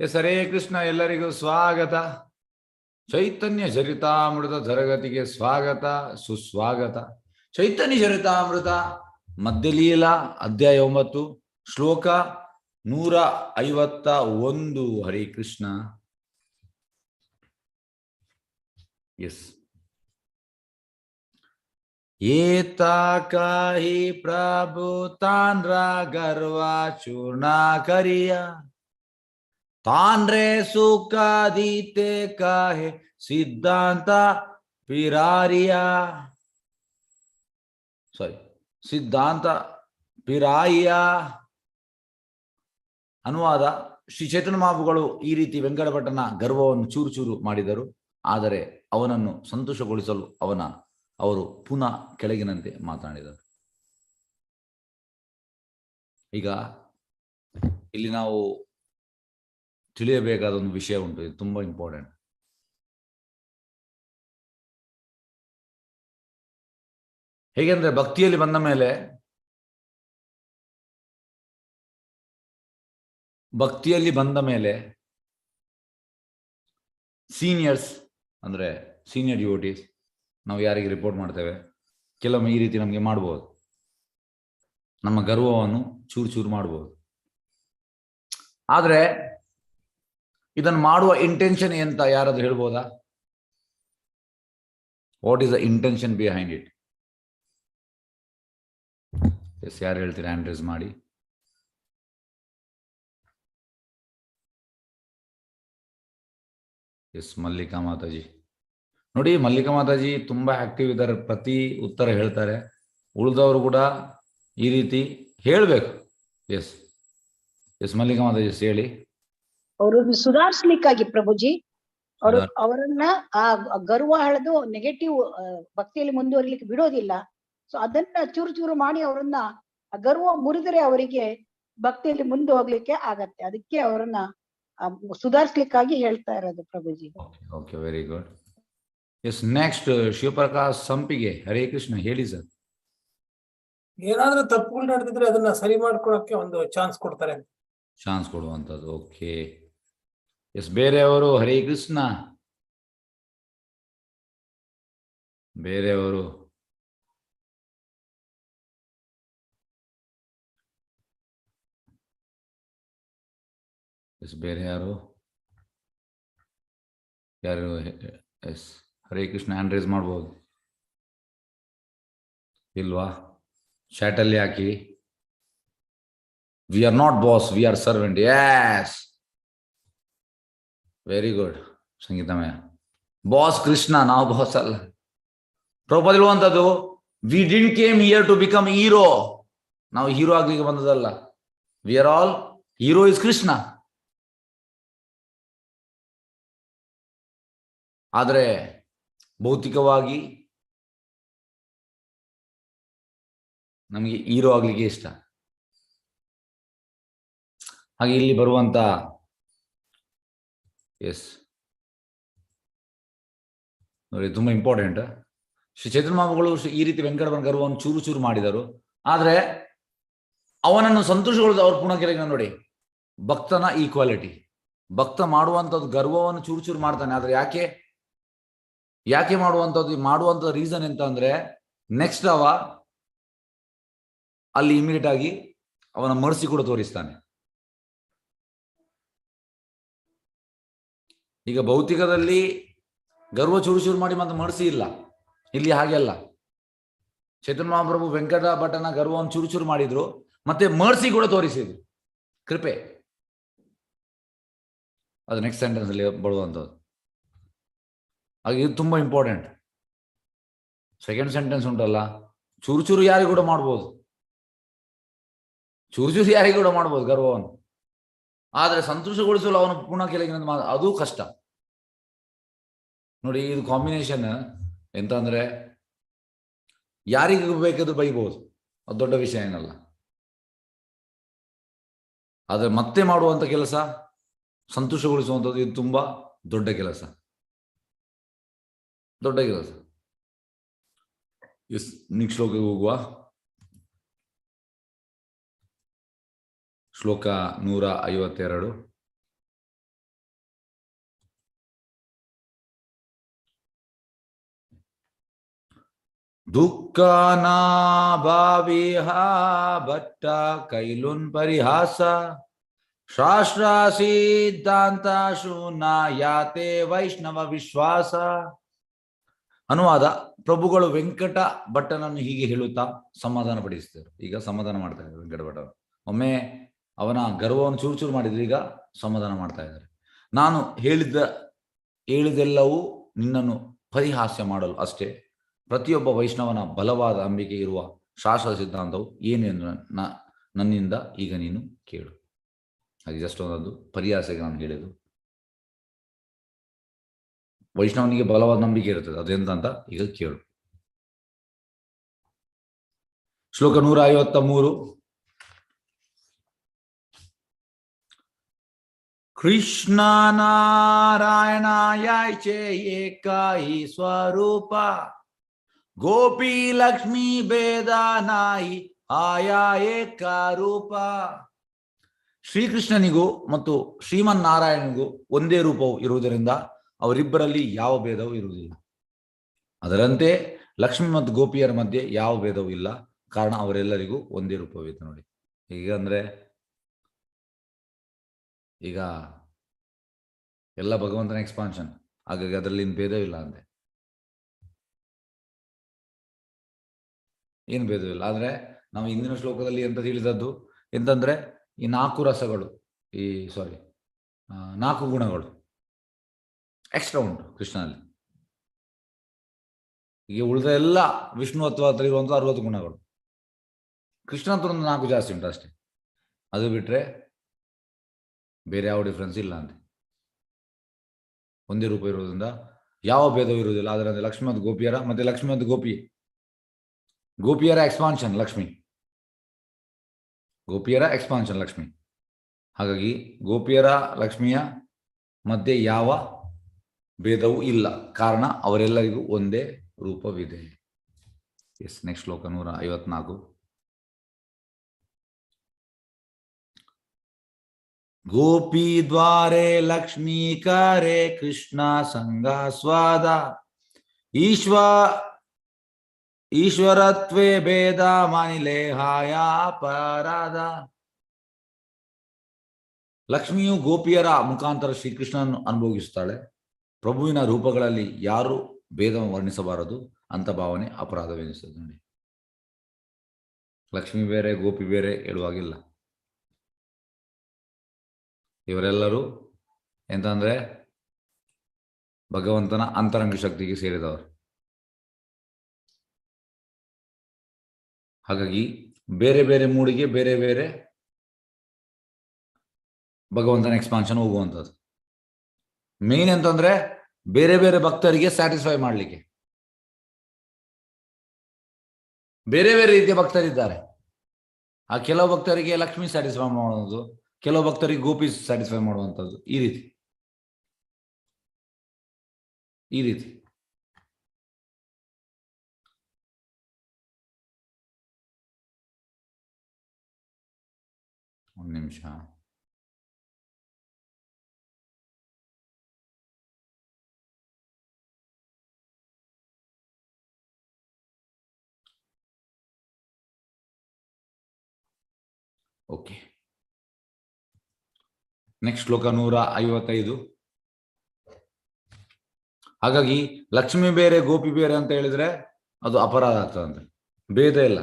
S Hare Krishna, ಎಲ್ಲರಿಗೂ ಸ್ವಾಗತ. ಚೈತನ್ಯ ಚರಿತಾಮೃತ ತರಗತಿಗೆ ಸ್ವಾಗತ, ಸುಸ್ವಾಗತ. ಚೈತನ್ಯ ಚರಿತಾಮೃತ ಮಧ್ಯಲೀಲಾ ಅಧ್ಯಾಯ 9 ಶ್ಲೋಕ 151. ಹರೇ ಕೃಷ್ಣ. ಎಸ್ ಏತಾಕಾಹಿ ಪ್ರಭು ತಾನ್ರ ಗರ್ವ ಚೂರ್ಣ ಕರಿಯ ತಾನ್ರೆ ಸುಖ ದೀತೆ ಕಾಹೆ ಸಿದ್ಧಾಂತ ಪಿರಾರಿಯ. ಸಿದ್ಧಾಂತ ಪಿರಾಯಿಯ. ಅನುವಾದ: ಶ್ರೀ ಚೈತನ್ಯ ಮಹಾಪ್ರಭುಗಳು ಈ ರೀತಿ ವೆಂಕಟಭಟ್ಟನ ಗರ್ವವನ್ನು ಚೂರು ಚೂರು ಮಾಡಿದರು, ಆದರೆ ಅವನನ್ನು ಸಂತೋಷಗೊಳಿಸಲು ಅವರು ಪುನಃ ಕೆಳಗಿನಂತೆ ಮಾತನಾಡಿದರು. ಈಗ ಇಲ್ಲಿ ನಾವು ತಿಳಿಯಬೇಕಾದ ಒಂದು ವಿಷಯ ಉಂಟು, ಇದು ತುಂಬಾ ಇಂಪಾರ್ಟೆಂಟ್. ಹೇಗೆಂದ್ರೆ ಭಕ್ತಿಯಲ್ಲಿ ಬಂದ ಮೇಲೆ ಸೀನಿಯರ್ಸ್ ಅಂದ್ರೆ ಸೀನಿಯರ್ ಡಿವೋಟೀಸ್ ನಾವು ಯಾರಿಗೆ ರಿಪೋರ್ಟ್ ಮಾಡ್ತೇವೆ, ಕೆಲವೊಮ್ಮೆ ಈ ರೀತಿ ನಮಗೆ ಮಾಡಬಹುದು, ನಮ್ಮ ಗರ್ವವನ್ನು ಚೂರು ಚೂರು ಮಾಡಬಹುದು. ಆದ್ರೆ ಇದನ್ನು ಮಾಡುವ ಇಂಟೆನ್ಷನ್ ಎಂತ ಯಾರಾದ್ರೂ ಹೇಳ್ಬೋದಾ? What is the intention behind it? Yes, ಯಾರು ಹೇಳ್ತೀರಾ? ಹ್ಯಾಂಡ್ ರೈಸ್ ಮಾಡಿ. ಎಸ್, ಮಲ್ಲಿಕಾ ಮಾತಾಜಿ. ನೋಡಿ, ಮಲ್ಲಿಕಾ ಮಾತಾಜಿ ತುಂಬಾ ಆಕ್ಟಿವ್ ಇದ್ದಾರೆ, ಪ್ರತಿ ಉತ್ತರ ಹೇಳ್ತಾರೆ. ಉಳಿದವರು ಕೂಡ ಈ ರೀತಿ ಹೇಳ್ಬೇಕು. ಎಸ್ ಎಸ್, ಮಲ್ಲಿಕಾ ಮಾತಾಜಿ ಹೇಳಿ. ಅವರು ಸುಧಾರಿಸ್ಲಿಕ್ಕಾಗಿ ಪ್ರಭುಜಿ ಅವರನ್ನ ಆ ಗರ್ವ ಹಳೆದು ನೆಗೆಟಿವ್ ಭಕ್ತಿಯಲ್ಲಿ ಮುಂದುವರಿಲಿಕ್ಕೆ ಬಿಡೋದಿಲ್ಲ. ಸೊ ಅದನ್ನ ಚೂರು ಚೂರು ಮಾಡಿ ಅವರನ್ನ ಗರ್ವ ಮುರಿದರೆ ಅವರಿಗೆ ಭಕ್ತಿಯಲ್ಲಿ ಮುಂದೆ ಹೋಗ್ಲಿಕ್ಕೆ ಆಗತ್ತೆ. ಅದಕ್ಕೆ ಅವರನ್ನ ಸುಧಾರಿಸ್ಲಿಕ್ಕಾಗಿ ಹೇಳ್ತಾ ಇರೋದು Prabhuji. Okay, very good. Yes, next Shivaprakash Sampige. Hare Krishna, ಹೇಳಿ ಸರ್. ಏನಾದ್ರೂ ತಪ್ಪುಗಳು ನಡೆದಿದ್ರೆ ಅದನ್ನ ಸರಿ ಮಾಡ್ಕೊಳಕ್ಕೆ ಒಂದು ಚಾನ್ಸ್ ಕೊಡ್ತಾರೆ. ಚಾನ್ಸ್ ಕೊಡುವಂಥದ್ದು. ಓಕೆ. ಎಸ್, ಬೇರೆಯವರು. ಹರೇ ಕೃಷ್ಣ, ಬೇರೆಯವರು. ಎಸ್, ಬೇರೆ ಯಾರು? Yes, Hare Krishna hand raise ಮಾಡ್ಬೋದು ಇಲ್ವಾ? ಚಾಟಲ್ಲಿ ಹಾಕಿ. We are not boss, we are servant. Yes, very good ಸಂಗೀತಮಯ. ಬಾಸ್ ಕೃಷ್ಣ, ನಾವು ಬಾಸ್ ಅಲ್ಲ. ಪ್ರಭುಪಾದ ಇರುವಂತದ್ದು, we didn't came here to become hero. ನಾವು ಹೀರೋ ಆಗ್ಲಿಕ್ಕೆ ಬಂದದಲ್ಲ. We are all hero is Krishna. ಆದರೆ ಭೌತಿಕವಾಗಿ ನಮಗೆ ಹೀರೋ ಆಗ್ಲಿಕ್ಕೆ ಇಷ್ಟ. ಹಾಗೆ ಇಲ್ಲಿ ಬರುವಂತ ಎಸ್ ನೋಡಿ, ತುಂಬಾ ಇಂಪಾರ್ಟೆಂಟ್. ಶ್ರೀ ಚೈತನ್ಯ ಮಹಾಪ್ರಭುಗಳು ಈ ರೀತಿ ವೆಂಕಟರಮಣ ಗರ್ವವನ್ನು ಚೂರು ಚೂರು ಮಾಡಿದರು, ಆದ್ರೆ ಅವನನ್ನು ಸಂತೋಷಗೊಳಿಸಿದ ಅವರು ಪುನಃ ಕೆಳಗೆ ನೋಡಿ. ಭಕ್ತನ ಈಕ್ವಾಲಿಟಿ. ಭಕ್ತ ಮಾಡುವಂಥದ್ದು ಗರ್ವವನ್ನು ಚೂರು ಚೂರು ಮಾಡ್ತಾನೆ, ಆದ್ರೆ ಯಾಕೆ ಮಾಡುವಂಥದ್ದು ರೀಸನ್ ಎಂತ ಅಂದ್ರೆ, ನೆಕ್ಸ್ಟ್ ಅಲ್ಲಿ ಇಮಿಡಿಯೇಟ್ ಆಗಿ ಅವನ ಮರ್ಸಿ ಕೂಡ ತೋರಿಸ್ತಾನೆ. ಈಗ ಭೌತಿಕದಲ್ಲಿ ಗರ್ವ ಚೂರು ಚೂರು ಮಾಡಿ ಮತ್ತೆ ಮರ್ಸಿ ಇಲ್ಲ. ಇಲ್ಲಿ ಹಾಗೆ ಅಲ್ಲ. ಚೈತನ್ಯ ಮಹಾಪ್ರಭು ವೆಂಕಟ ಭಟ್ಟನ ಗರ್ವವನ್ನು ಚೂರು ಚೂರು ಮಾಡಿದ್ರು, ಮತ್ತೆ ಮರ್ಸಿ ಕೂಡ ತೋರಿಸಿದ್ರು, ಕೃಪೆ. ಅದು ನೆಕ್ಸ್ಟ್ ಸೆಂಟೆನ್ಸ್ ಅಲ್ಲಿ ಬರುವಂಥದ್ದು. ಹಾಗೆ ಇದು ತುಂಬಾ ಇಂಪಾರ್ಟೆಂಟ್. ಸೆಕೆಂಡ್ ಸೆಂಟೆನ್ಸ್ ಉಂಟಲ್ಲ, ಚೂರು ಚೂರು ಯಾರಿಗೂ ಕೂಡ ಮಾಡ್ಬೋದು, ಗರ್ವವನ್ನು. ಆದ್ರೆ ಸಂತೋಷಗೊಳಿಸಲು ಅವನು ಪುನಃ ಕೆಳಗಿನ ಅದು ಕಷ್ಟ. ನೋಡಿ, ಇದು ಕಾಂಬಿನೇಷನ್ ಎಂತ ಅಂದ್ರೆ, ಯಾರಿಗೂ ಬೇಕಾದ್ರೂ ಬೈಬಹುದು, ಅದು ದೊಡ್ಡ ವಿಷಯ ಏನಲ್ಲ. ಆದ್ರೆ ಮತ್ತೆ ಮಾಡುವಂತ ಕೆಲಸ ಸಂತೋಷಗೊಳಿಸುವಂಥದ್ದು, ಇದು ತುಂಬಾ ದೊಡ್ಡ ಕೆಲಸ. ಎಸ್, ನೆಕ್ಸ್ಟ್ ಶ್ಲೋಕಕ್ಕೆ ಹೋಗುವ. ಶ್ಲೋಕ 152. ದುಃಖನ ಭಾವಿಹ ಭಟ್ಟ ಕೈಲುನ್ ಪರಿಹಾಸ ಶಾಸ್ತ್ರ ಸಿದ್ಧಾಂತ ಶೂನ್ಯ ಯಾತೆ ವೈಷ್ಣವ ವಿಶ್ವಾಸ. ಅನುವಾದ: ಪ್ರಭುಗಳು ವೆಂಕಟ ಭಟ್ಟನನ್ನು ಹೀಗೆ ಹೇಳುತ್ತಾ ಸಮಾಧಾನ ಪಡಿಸಿದರು. ಈಗ ಸಮಾಧಾನ ಮಾಡ್ತಾ ಇದ್ದಾರೆ ವೆಂಕಟ ಭಟ್ಟ. ಒಮ್ಮೆ ಅವನ ಗರ್ವವನ್ನು ಚೂರು ಚೂರು ಮಾಡಿದ್ರು, ಈಗ ಸಮಾಧಾನ ಮಾಡ್ತಾ ಇದ್ದಾರೆ. ನಾನು ಹೇಳಿದೆಲ್ಲವೂ ನಿನ್ನನ್ನು ಪರಿಹಾಸ್ಯ ಮಾಡಲು ಅಷ್ಟೇ. ಪ್ರತಿಯೊಬ್ಬ ವೈಷ್ಣವನ ಬಲವಾದ ನಂಬಿಕೆ ಇರುವ ಶಾಸ್ತ್ರ ಸಿದ್ಧಾಂತವು ಏನು ಎಂದು ನನ್ನಿಂದ ಈಗ ನೀನು ಕೇಳು. ಅದು ಜಸ್ಟ್ ಒಂದೊಂದು ಪರಿಹಾಸಕ್ಕೆ ನಾನು ಹೇಳಿದ್ದು. ವೈಷ್ಣವನಿಗೆ ಬಲವಾದ ನಂಬಿಕೆ ಇರುತ್ತದೆ, ಅದೆಂತ ಈಗ ಕೇಳು. ಶ್ಲೋಕ 153. ಕೃಷ್ಣ ನಾರಾಯಣಾಯಚೆ ಏಕಾಯಿ ಸ್ವರೂಪ ಗೋಪಿ ಲಕ್ಷ್ಮೀ ಭೇದಾನಾಯಿ ಆಯಾ ಏಕ ರೂಪ. ಶ್ರೀಕೃಷ್ಣನಿಗೂ ಮತ್ತು ಶ್ರೀಮನ್ನಾರಾಯಣನಿಗೂ ಒಂದೇ ರೂಪವು ಇರುವುದರಿಂದ ಅವರಿಬ್ಬರಲ್ಲಿ ಯಾವ ಭೇದವೂ ಇರುವುದಿಲ್ಲ. ಅದರಂತೆ ಲಕ್ಷ್ಮಿ ಮತ್ತು ಗೋಪಿಯರ ಮಧ್ಯೆ ಯಾವ ಭೇದವೂ ಇಲ್ಲ, ಕಾರಣ ಅವರೆಲ್ಲರಿಗೂ ಒಂದೇ ರೂಪವಿದೆ. ನೋಡಿ, ಈಗ ಅಂದ್ರೆ ಈಗ ಎಲ್ಲ ಭಗವಂತನ ಎಕ್ಸ್ಪಾನ್ಷನ್, ಹಾಗಾಗಿ ಅದರಲ್ಲಿ ಭೇದವಿಲ್ಲ ಅಂತೆ, ಏನು ಭೇದವಿಲ್ಲ. ಆದ್ರೆ ನಾವು ಇಂದಿನ ಶ್ಲೋಕದಲ್ಲಿ ಎಂತ ತಿಳಿದದ್ದು ಎಂತಂದ್ರೆ, ಈ 4 ರಸಗಳು, ಈ 4 ಗುಣಗಳು ಎಕ್ಸ್ಟ್ರಾ ಉಂಟು ಕೃಷ್ಣನಲ್ಲಿ. ಈಗ ಉಳಿದ ಎಲ್ಲ ವಿಷ್ಣು ಅಥವಾ ಇರುವಂತ 60 ಗುಣಗಳು, ಕೃಷ್ಣ ಹತ್ರ ಒಂದು 4 ಜಾಸ್ತಿ ಉಂಟು ಅಷ್ಟೇ. ಅದು ಬಿಟ್ರೆ ಬೇರೆ ಯಾವ ಡಿಫ್ರೆನ್ಸ್ ಇಲ್ಲ ಅಂತೆ. ಒಂದೇ ರೂಪ ಇರುವುದರಿಂದ ಯಾವ ಭೇದವೂ ಇರುವುದಿಲ್ಲ. ಅದರಂತೆ ಲಕ್ಷ್ಮಿ ಮತ್ತು ಗೋಪಿಯರ, ಮತ್ತೆ ಲಕ್ಷ್ಮಿ ಮತ್ತು ಗೋಪಿಯರ ಎಕ್ಸ್ಪಾನ್ಷನ್ ಲಕ್ಷ್ಮಿ, ಗೋಪಿಯರ ಎಕ್ಸ್ಪಾನ್ಷನ್ ಲಕ್ಷ್ಮಿ. ಹಾಗಾಗಿ ಗೋಪಿಯರ ಲಕ್ಷ್ಮಿಯ ಮಧ್ಯೆ ಯಾವ ಭೇದವೂ ಇಲ್ಲ, ಕಾರಣ ಅವರೆಲ್ಲರಿಗೂ ಒಂದೇ ರೂಪವಿದೆ. ಎಸ್, ನೆಕ್ಸ್ಟ್ ಶ್ಲೋಕ 154. ಗೋಪಿ ದ್ವಾರೆ ಲಕ್ಷ್ಮೀ ಕರೆ ಕೃಷ್ಣ ಸಂಗ ಸ್ವಾದ ಈಶ್ವರತ್ವೇ ಭೇದ ಮಾನಿಲೆ ಹಾಯ ಅಪರಾಧ. ಲಕ್ಷ್ಮಿಯು ಗೋಪಿಯರ ಮುಖಾಂತರ ಶ್ರೀಕೃಷ್ಣನನ್ನು ಅನುಭವಿಸುತ್ತಾಳೆ. ಪ್ರಭುವಿನ ರೂಪಗಳಲ್ಲಿ ಯಾರು ಭೇದವನ್ನು ವರ್ಣಿಸಬಾರದು ಅಂತ ಭಾವನೆ ಅಪರಾಧವೆನಿಸುತ್ತದೆ. ನೋಡಿ, ಲಕ್ಷ್ಮಿ ಬೇರೆ ಗೋಪಿ ಬೇರೆ ಹೇಳುವಾಗಿಲ್ಲ. ಇವರೆಲ್ಲರೂ ಎಂತಂದ್ರೆ ಭಗವಂತನ ಅಂತರಂಗ ಶಕ್ತಿಗೆ ಸೇರಿದವರು. ಹಾಗಾಗಿ ಬೇರೆ ಬೇರೆ ಮೂಡಿಗೆ ಬೇರೆ ಬೇರೆ ಭಗವಂತನ ಎಕ್ಸ್ಪಾನ್ಷನ್ ಹೋಗುವಂಥದ್ದು. ಮೇನ್ ಎಂತಂದ್ರೆ ಬೇರೆ ಬೇರೆ ಭಕ್ತರಿಗೆ ಸ್ಯಾಟಿಸ್ಫೈ ಮಾಡಲಿಕ್ಕೆ ಬೇರೆ ಬೇರೆ ರೀತಿಯ ಭಕ್ತರಿದ್ದಾರೆ. ಆ ಕೆಲವು ಭಕ್ತರಿಗೆ ಲಕ್ಷ್ಮಿ ಸ್ಯಾಟಿಸ್ಫೈ ಮಾಡುವುದು, ಕೆಲವು ಭಕ್ತರಿಗೆ ಗೋಪಿ ಸ್ಯಾಟಿಸ್ಫೈ ಮಾಡುವಂಥದ್ದು, ಈ ರೀತಿ ಒಂದು ನಿಮಿಷ. ಓಕೆ, ನೆಕ್ಸ್ಟ್ ಶ್ಲೋಕ 155. ಹಾಗಾಗಿ ಲಕ್ಷ್ಮಿ ಬೇರೆ ಗೋಪಿ ಬೇರೆ ಅಂತ ಹೇಳಿದ್ರೆ ಅದು ಅಪರಾಧ ಆಗ್ತದಂತೆ. ಭೇದ ಇಲ್ಲ.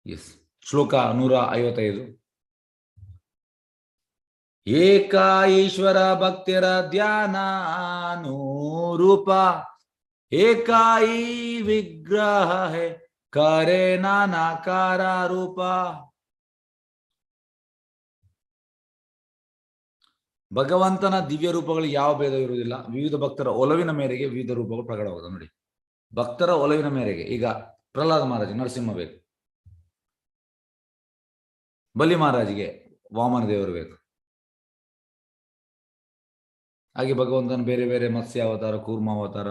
ಎಸ್, ಶ್ಲೋಕ 155. ಏಕ ಈಶ್ವರ ಭಕ್ತಿರ ಧ್ಯಾನಾನುರೂಪ ಏಕಾಯಿ ವಿಗ್ರಹ ಹೇ ಕರೆ ನಾನಾಕಾರ ರೂಪ. ಭಗವಂತನ ದಿವ್ಯ ರೂಪಗಳು ಯಾವ ಭೇದ ಇರುವುದಿಲ್ಲ. ವಿವಿಧ ಭಕ್ತರ ಒಲವಿನ ಮೇರೆಗೆ ವಿವಿಧ ರೂಪಗಳು ಪ್ರಕಟವಾಗುತ್ತದೆ. ನೋಡಿ, ಭಕ್ತರ ಒಲವಿನ ಮೇರೆಗೆ ಈಗ ಪ್ರಹ್ಲಾದ ಮಹಾರಾಜ್ ನರಸಿಂಹ ಬೇಕು, ಬಲಿ ಮಹಾರಾಜಿಗೆ ವಾಮನ ದೇವರು ಬೇಕು. ಹಾಗೆ ಭಗವಂತನ ಬೇರೆ ಬೇರೆ ಮತ್ಸ್ಯ ಅವತಾರ, ಕೂರ್ಮ ಅವತಾರ,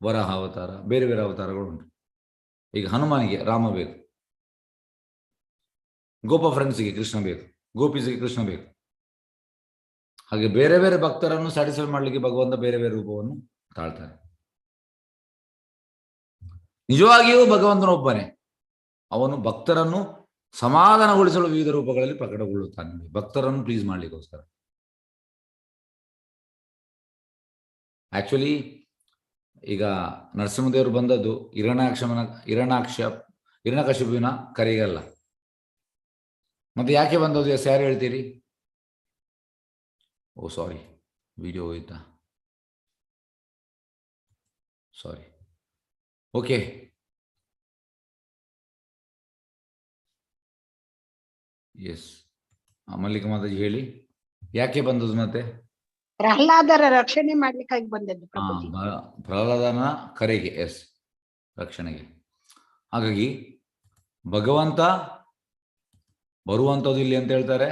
ವರಾಹ ಅವತಾರ, ಬೇರೆ ಬೇರೆ ಅವತಾರಗಳು ಉಂಟು. ಈಗ ಹನುಮಾನಿಗೆ ರಾಮ ಬೇಕು, ಗೋಪ ಫ್ರೆಂಡ್ಸಿಗೆ ಕೃಷ್ಣ ಬೇಕು, ಗೋಪೀಸಿಗೆ ಕೃಷ್ಣ ಬೇಕು. ಹಾಗೆ ಬೇರೆ ಬೇರೆ ಭಕ್ತರನ್ನು ಸ್ಯಾಟಿಸ್ಫೈ ಮಾಡಲಿಕ್ಕೆ ಭಗವಂತ ಬೇರೆ ಬೇರೆ ರೂಪವನ್ನು ತಾಳ್ತಾನೆ. ನಿಜವಾಗಿಯೂ ಭಗವಂತನ ಒಬ್ಬನೇ, ಅವನು ಭಕ್ತರನ್ನು ಸಮಾಧಾನಗೊಳಿಸಲು ವಿವಿಧ ರೂಪಗಳಲ್ಲಿ ಪ್ರಕಟಗೊಳ್ಳುತ್ತಾನೆ, ಭಕ್ತರನ್ನು ಪ್ಲೀಸ್ ಮಾಡ್ಲಿಕ್ಕೋಸ್ಕರ. ಆಕ್ಚುಲಿ ಈಗ ನರಸಿಂಹದೇವರು ಬಂದದ್ದು ಹಿರಣ್ಯಕಶಿಪುವಿನ ಕರೆಗಲ್ಲ. ಮತ್ತೆ ಯಾಕೆ ಬಂದದ್ದು ಯಾರು ಹೇಳ್ತೀರಿ? ಓ ಸಾರಿ, ವಿಡಿಯೋ ಹೋಯ್ತಾ? ಸಾರಿ. ಓಕೆ, ಎಸ್, ಮಲ್ಲಿಕ ಮಾತಾಜಿ ಹೇಳಿ, ಯಾಕೆ ಬಂದದ್ದು ಮತ್ತೆ? ಪ್ರಹ್ಲಾದರ ರಕ್ಷಣೆ ಮಾಡ್ಲಿಕ್ಕಾಗಿ ಬಂದದ್ದು ಪ್ರಭುಜಿ. ಪ್ರಹ್ಲಾದನ ಕರೆಗೆ, ಎಸ್, ರಕ್ಷಣೆಗೆ. ಹಾಗಾಗಿ ಭಗವಂತ ಬರುವಂಥದ್ದು ಇಲ್ಲಿ ಅಂತ ಹೇಳ್ತಾರೆ.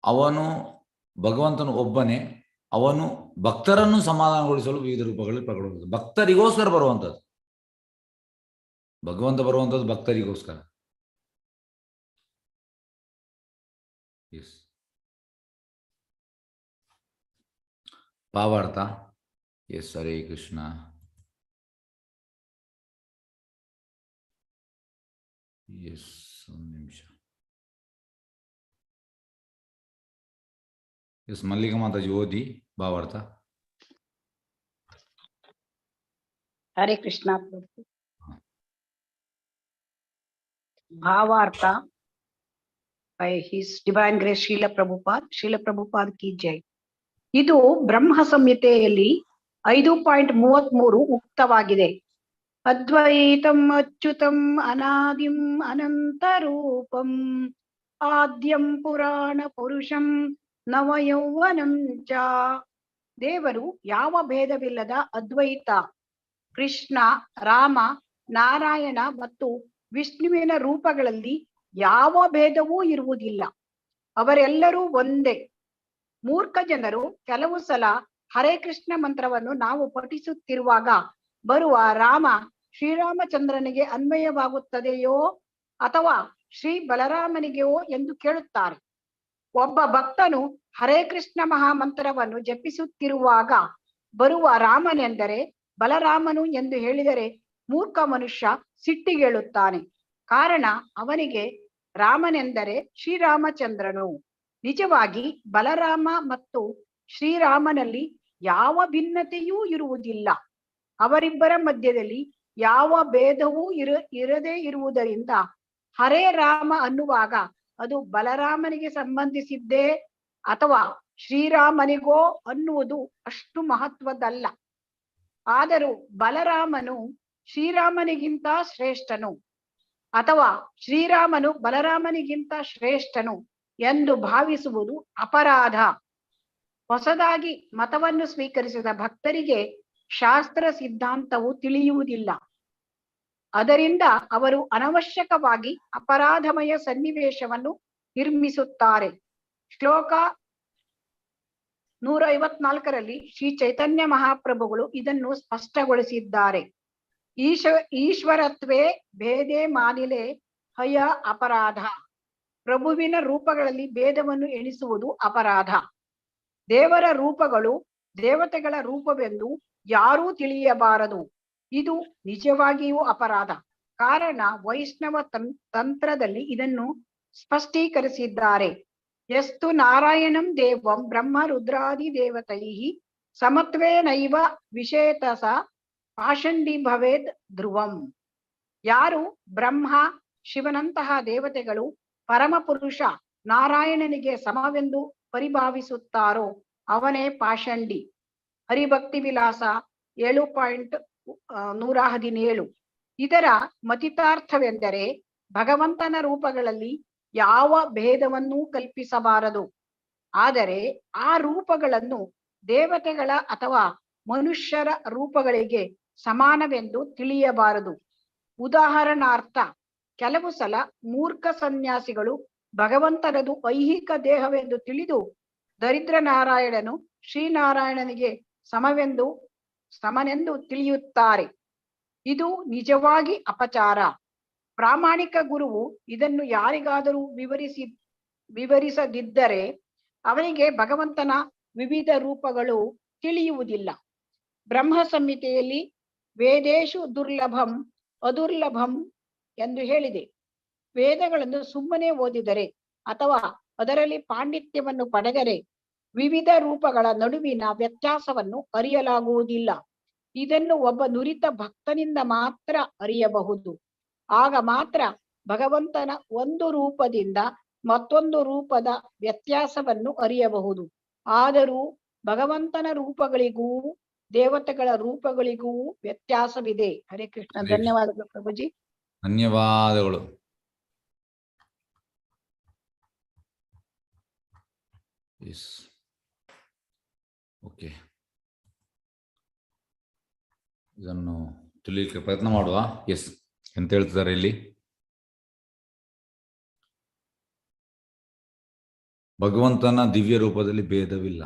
ಅವನು ಭಗವಂತನು ಒಬ್ಬನೇ, ಅವನು ಭಕ್ತರನ್ನು ಸಮಾಧಾನಗೊಳಿಸಲು ವಿವಿಧ ರೂಪಗಳಲ್ಲಿ ಪ್ರಕಟಗೊಳ್ಳುತ್ತದೆ. ಭಕ್ತರಿಗೋಸ್ಕರ ಬರುವಂಥದ್ದು, ಭಗವಂತ ಬರುವಂಥದ್ದು ಭಕ್ತರಿಗೋಸ್ಕರ. ಎಸ್, ಭಾವಾರ್ಥ. ಎಸ್, ಹರೇ ಕೃಷ್ಣ. ಎಸ್, ಒಂದು ನಿಮಿಷ. ಎಸ್, ಮಲ್ಲಿಕ ಮಾತಾಜಿ ಓದಿ ಭಾವಾರ್ಥ. ಹರೇ ಕೃಷ್ಣ ಪ್ರಭು. ಭಾವಾರ್ಥ by his divine grace Srila Prabhupad ಕಿ ಜೈ. ಇದು ಬ್ರಹ್ಮ ಸಂಹಿತೆಯಲ್ಲಿ 5.33 ಉಕ್ತವಾಗಿದೆ. ಅದ್ವೈತಂ ಅಚ್ಯುತಂ ಅನಾದಿಂ ಅನಂತ ರೂಪಂ ಆದ್ಯಂ ಪುರಾಣ ಪುರುಷಂ ನವಯೌವನಂ ಚ. ದೇವರು ಯಾವ ಭೇದವಿಲ್ಲದ ಅದ್ವೈತ, ಕೃಷ್ಣ, ರಾಮ, ನಾರಾಯಣ ಮತ್ತು ವಿಷ್ಣುವಿನ ರೂಪಗಳಲ್ಲಿ ಯಾವ ಭೇದವೂ ಇರುವುದಿಲ್ಲ. ಅವರೆಲ್ಲರೂ ಒಂದೇ. ಮೂರ್ಖ ಜನರು ಕೆಲವು ಸಲ ಹರೇ ಕೃಷ್ಣ ಮಂತ್ರವನ್ನು ನಾವು ಪಠಿಸುತ್ತಿರುವಾಗ ಬರುವ ರಾಮ ಶ್ರೀರಾಮಚಂದ್ರನಿಗೆ ಅನ್ವಯವಾಗುತ್ತದೆಯೋ ಅಥವಾ ಶ್ರೀ ಬಲರಾಮನಿಗೆಯೋ ಎಂದು ಕೇಳುತ್ತಾರೆ. ಒಬ್ಬ ಭಕ್ತನು ಹರೇ ಕೃಷ್ಣ ಮಹಾಮಂತ್ರವನ್ನು ಜಪಿಸುತ್ತಿರುವಾಗ ಬರುವ ರಾಮನೆಂದರೆ ಬಲರಾಮನು ಎಂದು ಹೇಳಿದರೆ ಮೂರ್ಖ ಮನುಷ್ಯ ಸಿಟ್ಟಿಗೇಳುತ್ತಾನೆ. ಕಾರಣ ಅವನಿಗೆ ರಾಮನೆಂದರೆ ಶ್ರೀರಾಮಚಂದ್ರನು. ನಿಜವಾಗಿ ಬಲರಾಮ ಮತ್ತು ಶ್ರೀರಾಮನಲ್ಲಿ ಯಾವ ಭಿನ್ನತೆಯೂ ಇರುವುದಿಲ್ಲ. ಅವರಿಬ್ಬರ ಮಧ್ಯದಲ್ಲಿ ಯಾವ ಭೇದವೂ ಇರದೇ ಇರುವುದರಿಂದ ಹರೇ ರಾಮ ಅನ್ನುವಾಗ ಅದು ಬಲರಾಮನಿಗೆ ಸಂಬಂಧಿಸಿದ್ದೇ ಅಥವಾ ಶ್ರೀರಾಮನಿಗೋ ಅನ್ನುವುದು ಅಷ್ಟು ಮಹತ್ವದಲ್ಲ. ಆದರೂ ಬಲರಾಮನು ಶ್ರೀರಾಮನಿಗಿಂತ ಶ್ರೇಷ್ಠನು ಅಥವಾ ಶ್ರೀರಾಮನು ಬಲರಾಮನಿಗಿಂತ ಶ್ರೇಷ್ಠನು ಎಂದು ಭಾವಿಸುವುದು ಅಪರಾಧ. ಹೊಸದಾಗಿ ಮತವನ್ನು ಸ್ವೀಕರಿಸಿದ ಭಕ್ತರಿಗೆ ಶಾಸ್ತ್ರ ಸಿದ್ಧಾಂತವು ತಿಳಿಯುವುದಿಲ್ಲ. ಅದರಿಂದ ಅವರು ಅನವಶ್ಯಕವಾಗಿ ಅಪರಾಧಮಯ ಸನ್ನಿವೇಶವನ್ನು ನಿರ್ಮಿಸುತ್ತಾರೆ. ಶ್ಲೋಕ 154ರಲ್ಲಿ ಶ್ರೀ ಚೈತನ್ಯ ಮಹಾಪ್ರಭುಗಳು ಇದನ್ನು ಸ್ಪಷ್ಟಗೊಳಿಸಿದ್ದಾರೆ. ಈಶ್ವರತ್ವೇ ಭೇದೇ ಮಾನಿಲೆ ಹಯ ಅಪರಾಧ. ಪ್ರಭುವಿನ ರೂಪಗಳಲ್ಲಿ ಭೇದವನ್ನು ಎಣಿಸುವುದು ಅಪರಾಧ. ದೇವರ ರೂಪಗಳು ದೇವತೆಗಳ ರೂಪವೆಂದು ಯಾರೂ ತಿಳಿಯಬಾರದು. ಇದು ನಿಜವಾಗಿಯೂ ಅಪರಾಧ. ಕಾರಣ ವೈಷ್ಣವ ತಂತ್ರದಲ್ಲಿ ಇದನ್ನು ಸ್ಪಷ್ಟೀಕರಿಸಿದ್ದಾರೆ. ಯಸ್ತು ನಾರಾಯಣಂ ದೇವಂ ಬ್ರಹ್ಮ ರುದ್ರಾದಿ ದೇವತೈಃ ಸಮತ್ವೇನೈವ ವಿಷೇತಸ ಪಾಷಂಡಿ ಭವೇದ್ ಧ್ರುವಂ. ಯಾರು ಬ್ರಹ್ಮ ಶಿವನಂತಹ ದೇವತೆಗಳು ಪರಮಪುರುಷ ನಾರಾಯಣನಿಗೆ ಸಮವೆಂದು ಪರಿಭಾವಿಸುತ್ತಾರೋ ಅವನೇ ಪಾಷಂಡಿ. ಹರಿಭಕ್ತಿ ವಿಲಾಸ 7.117. ಇದರ ಮತಿತಾರ್ಥವೆಂದರೆ ಭಗವಂತನ ರೂಪಗಳಲ್ಲಿ ಯಾವ ಭೇದವನ್ನೂ ಕಲ್ಪಿಸಬಾರದು. ಆದರೆ ಆ ರೂಪಗಳನ್ನು ದೇವತೆಗಳ ಅಥವಾ ಮನುಷ್ಯರ ರೂಪಗಳಿಗೆ ಸಮಾನವೆಂದು ತಿಳಿಯಬಾರದು. ಉದಾಹರಣಾರ್ಥ, ಕೆಲವು ಸಲ ಮೂರ್ಖ ಸನ್ಯಾಸಿಗಳು ಭಗವಂತನದು ಐಹಿಕ ದೇಹವೆಂದು ತಿಳಿದು ದರಿದ್ರ ನಾರಾಯಣನು ಶ್ರೀನಾರಾಯಣನಿಗೆ ಸಮನೆಂದು ತಿಳಿಯುತ್ತಾರೆ. ಇದು ನಿಜವಾಗಿ ಅಪಚಾರ. ಪ್ರಾಮಾಣಿಕ ಗುರುವು ಇದನ್ನು ಯಾರಿಗಾದರೂ ವಿವರಿಸದಿದ್ದರೆ ಅವನಿಗೆ ಭಗವಂತನ ವಿವಿಧ ರೂಪಗಳು ತಿಳಿಯುವುದಿಲ್ಲ. ಬ್ರಹ್ಮ ಸಂಹಿತೆಯಲ್ಲಿ ವೇದೇಶು ದುರ್ಲಭಂ ಅದುರ್ಲಭಂ ಎಂದು ಹೇಳಿದೆ. ವೇದಗಳನ್ನು ಸುಮ್ಮನೆ ಓದಿದರೆ ಅಥವಾ ಅದರಲ್ಲಿ ಪಾಂಡಿತ್ಯವನ್ನು ಪಡೆದರೆ ವಿವಿಧ ರೂಪಗಳ ನಡುವಿನ ವ್ಯತ್ಯಾಸವನ್ನು ಅರಿಯಲಾಗುವುದಿಲ್ಲ. ಇದನ್ನು ಒಬ್ಬ ನುರಿತ ಭಕ್ತನಿಂದ ಮಾತ್ರ ಅರಿಯಬಹುದು. ಆಗ ಮಾತ್ರ ಭಗವಂತನ ಒಂದು ರೂಪದಿಂದ ಮತ್ತೊಂದು ರೂಪದ ವ್ಯತ್ಯಾಸವನ್ನು ಅರಿಯಬಹುದು. ಆದರೂ ಭಗವಂತನ ರೂಪಗಳಿಗೂ ದೇವತೆಗಳ ರೂಪಗಳಿಗೂ ವ್ಯತ್ಯಾಸವಿದೆ. ಹರೇ ಕೃಷ್ಣ. ಧನ್ಯವಾದಗಳು ಪ್ರಭುಜಿ. ಧನ್ಯವಾದಗಳು. ಓಕೆ, ಇದನ್ನು ತಿಳಿಯಲಿಕ್ಕೆ ಪ್ರಯತ್ನ ಮಾಡುವ. ಎಸ್, ಎಂತ ಹೇಳ್ತಿದ್ದಾರೆ ಇಲ್ಲಿ? ಭಗವಂತನ ದಿವ್ಯ ರೂಪದಲ್ಲಿ ಭೇದವಿಲ್ಲ.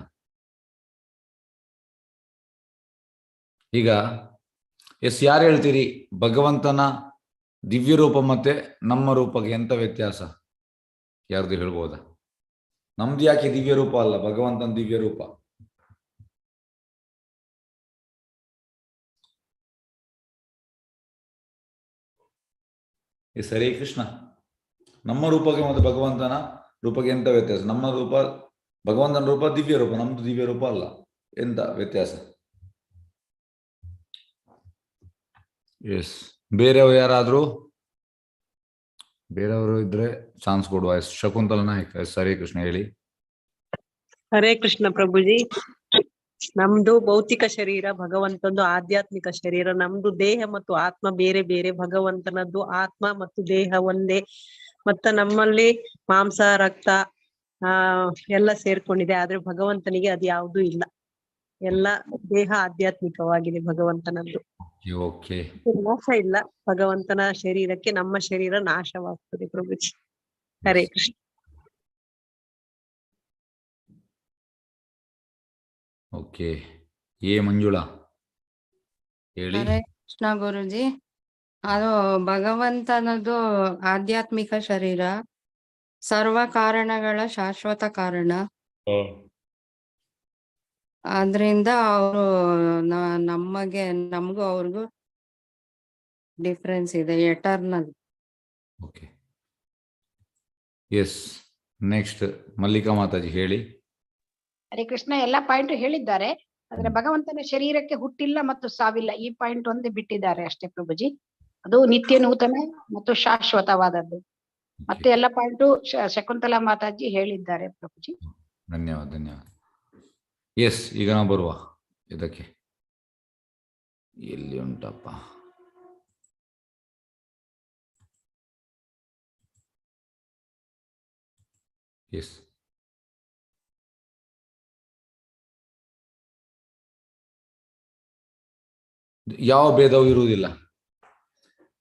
ಈಗ ಎಸ್, ಯಾರು ಹೇಳ್ತೀರಿ ಭಗವಂತನ ದಿವ್ಯ ರೂಪ ಮತ್ತೆ ನಮ್ಮ ರೂಪಕ್ಕೆ ಎಂತ ವ್ಯತ್ಯಾಸ? ಯಾರ್ದು ಹೇಳ್ಬೋದಾ? ನಮ್ದು ಯಾಕೆ ದಿವ್ಯ ರೂಪ ಅಲ್ಲ, ಭಗವಂತನ ದಿವ್ಯ ರೂಪ? ಎಸ್, ಹರೇ ಕೃಷ್ಣ. ನಮ್ಮ ರೂಪಕ್ಕೆ ಮತ್ತು ಭಗವಂತನ ರೂಪಕ್ಕೆ ಎಂತ ವ್ಯತ್ಯಾಸ? ನಮ್ಮ ರೂಪ, ಭಗವಂತನ ರೂಪ ದಿವ್ಯ ರೂಪ, ನಮ್ದು ದಿವ್ಯ ರೂಪ ಅಲ್ಲ. ಎಂತ ವ್ಯತ್ಯಾಸ? ಎಸ್, ಬೇರೆಯವರು ಯಾರಾದ್ರೂ ಬೇರೆಯವರು ಇದ್ರೆ ಚಾನ್ಸ್ ಕೊಡುವ. ಎಸ್, ಶಕುಂತಲ ನಾಯ್ಕ. ಎಸ್, ಹರೇ ಕೃಷ್ಣ, ಹೇಳಿ. ಹರೇ ಕೃಷ್ಣ ಪ್ರಭುಜಿ. ನಮ್ದು ಭೌತಿಕ ಶರೀರ, ಭಗವಂತಂದು ಆಧ್ಯಾತ್ಮಿಕ ಶರೀರ. ನಮ್ದು ದೇಹ ಮತ್ತು ಆತ್ಮ ಬೇರೆ ಬೇರೆ, ಭಗವಂತನದ್ದು ಆತ್ಮ ಮತ್ತು ದೇಹ ಒಂದೇ. ಮತ್ತ ನಮ್ಮಲ್ಲಿ ಮಾಂಸ ರಕ್ತ ಎಲ್ಲ ಸೇರ್ಕೊಂಡಿದೆ. ಆದ್ರೆ ಭಗವಂತನಿಗೆ ಅದು ಯಾವುದೂ ಇಲ್ಲ. ಎಲ್ಲ ದೇಹ ಆಧ್ಯಾತ್ಮಿಕವಾಗಿದೆ ಭಗವಂತನದ್ದು. ಓಕೆ, ನಾಶ ಇಲ್ಲ ಭಗವಂತನ ಶರೀರಕ್ಕೆ. ನಮ್ಮ ಶರೀರ ನಾಶವಾಗ್ತದೆ ಪ್ರಭುಜಿ. ಹರೇ ಕೃಷ್ಣ. ಓಕೆ, ಮಂಜುಳಾ ಹೇಳಿ. ಹರೇ ಕೃಷ್ಣ ಗುರುಜಿ. ಅದು ಭಗವಂತನದು ಆಧ್ಯಾತ್ಮಿಕ ಶರೀರ, ಸರ್ವ ಕಾರಣಗಳ ಶಾಶ್ವತ ಕಾರಣ. ಆದ್ರಿಂದ ಅವರು ನಮಗೂ ಅವ್ರಿಗೂ ಡಿಫ್ರೆನ್ಸ್ ಇದೆ, eternal. Okay, yes, next Mallika Mataji ಹೇಳಿ. ಹರೇ ಕೃಷ್ಣ. ಎಲ್ಲಾ ಪಾಯಿಂಟ್ ಹೇಳಿದ್ದಾರೆ. ಆದ್ರೆ ಭಗವಂತನ ಶರೀರಕ್ಕೆ ಹುಟ್ಟಿಲ್ಲ ಮತ್ತು ಸಾವಿಲ್ಲ, ಈ ಪಾಯಿಂಟ್ ಒಂದೇ ಬಿಟ್ಟಿದ್ದಾರೆ ಅಷ್ಟೇ ಪ್ರಭುಜಿ. ಅದು ನಿತ್ಯ ನೂತನ ಮತ್ತು ಶಾಶ್ವತವಾದದ್ದು. ಮತ್ತೆ ಎಲ್ಲ ಪಾಯಿಂಟು ಶಕುಂತಲಾ ಮಾತಾಜಿ ಹೇಳಿದ್ದಾರೆ ಪ್ರಭುಜಿ. ಧನ್ಯವಾದ, ಧನ್ಯವಾದ. ಎಸ್, ಈಗ ನಾವು ಬರುವ ಇದಕ್ಕೆ. ಎಲ್ಲಿ ಉಂಟಪ್ಪ? ಎಸ್, ಯಾವ ಭೇದವೂ ಇರುವುದಿಲ್ಲ.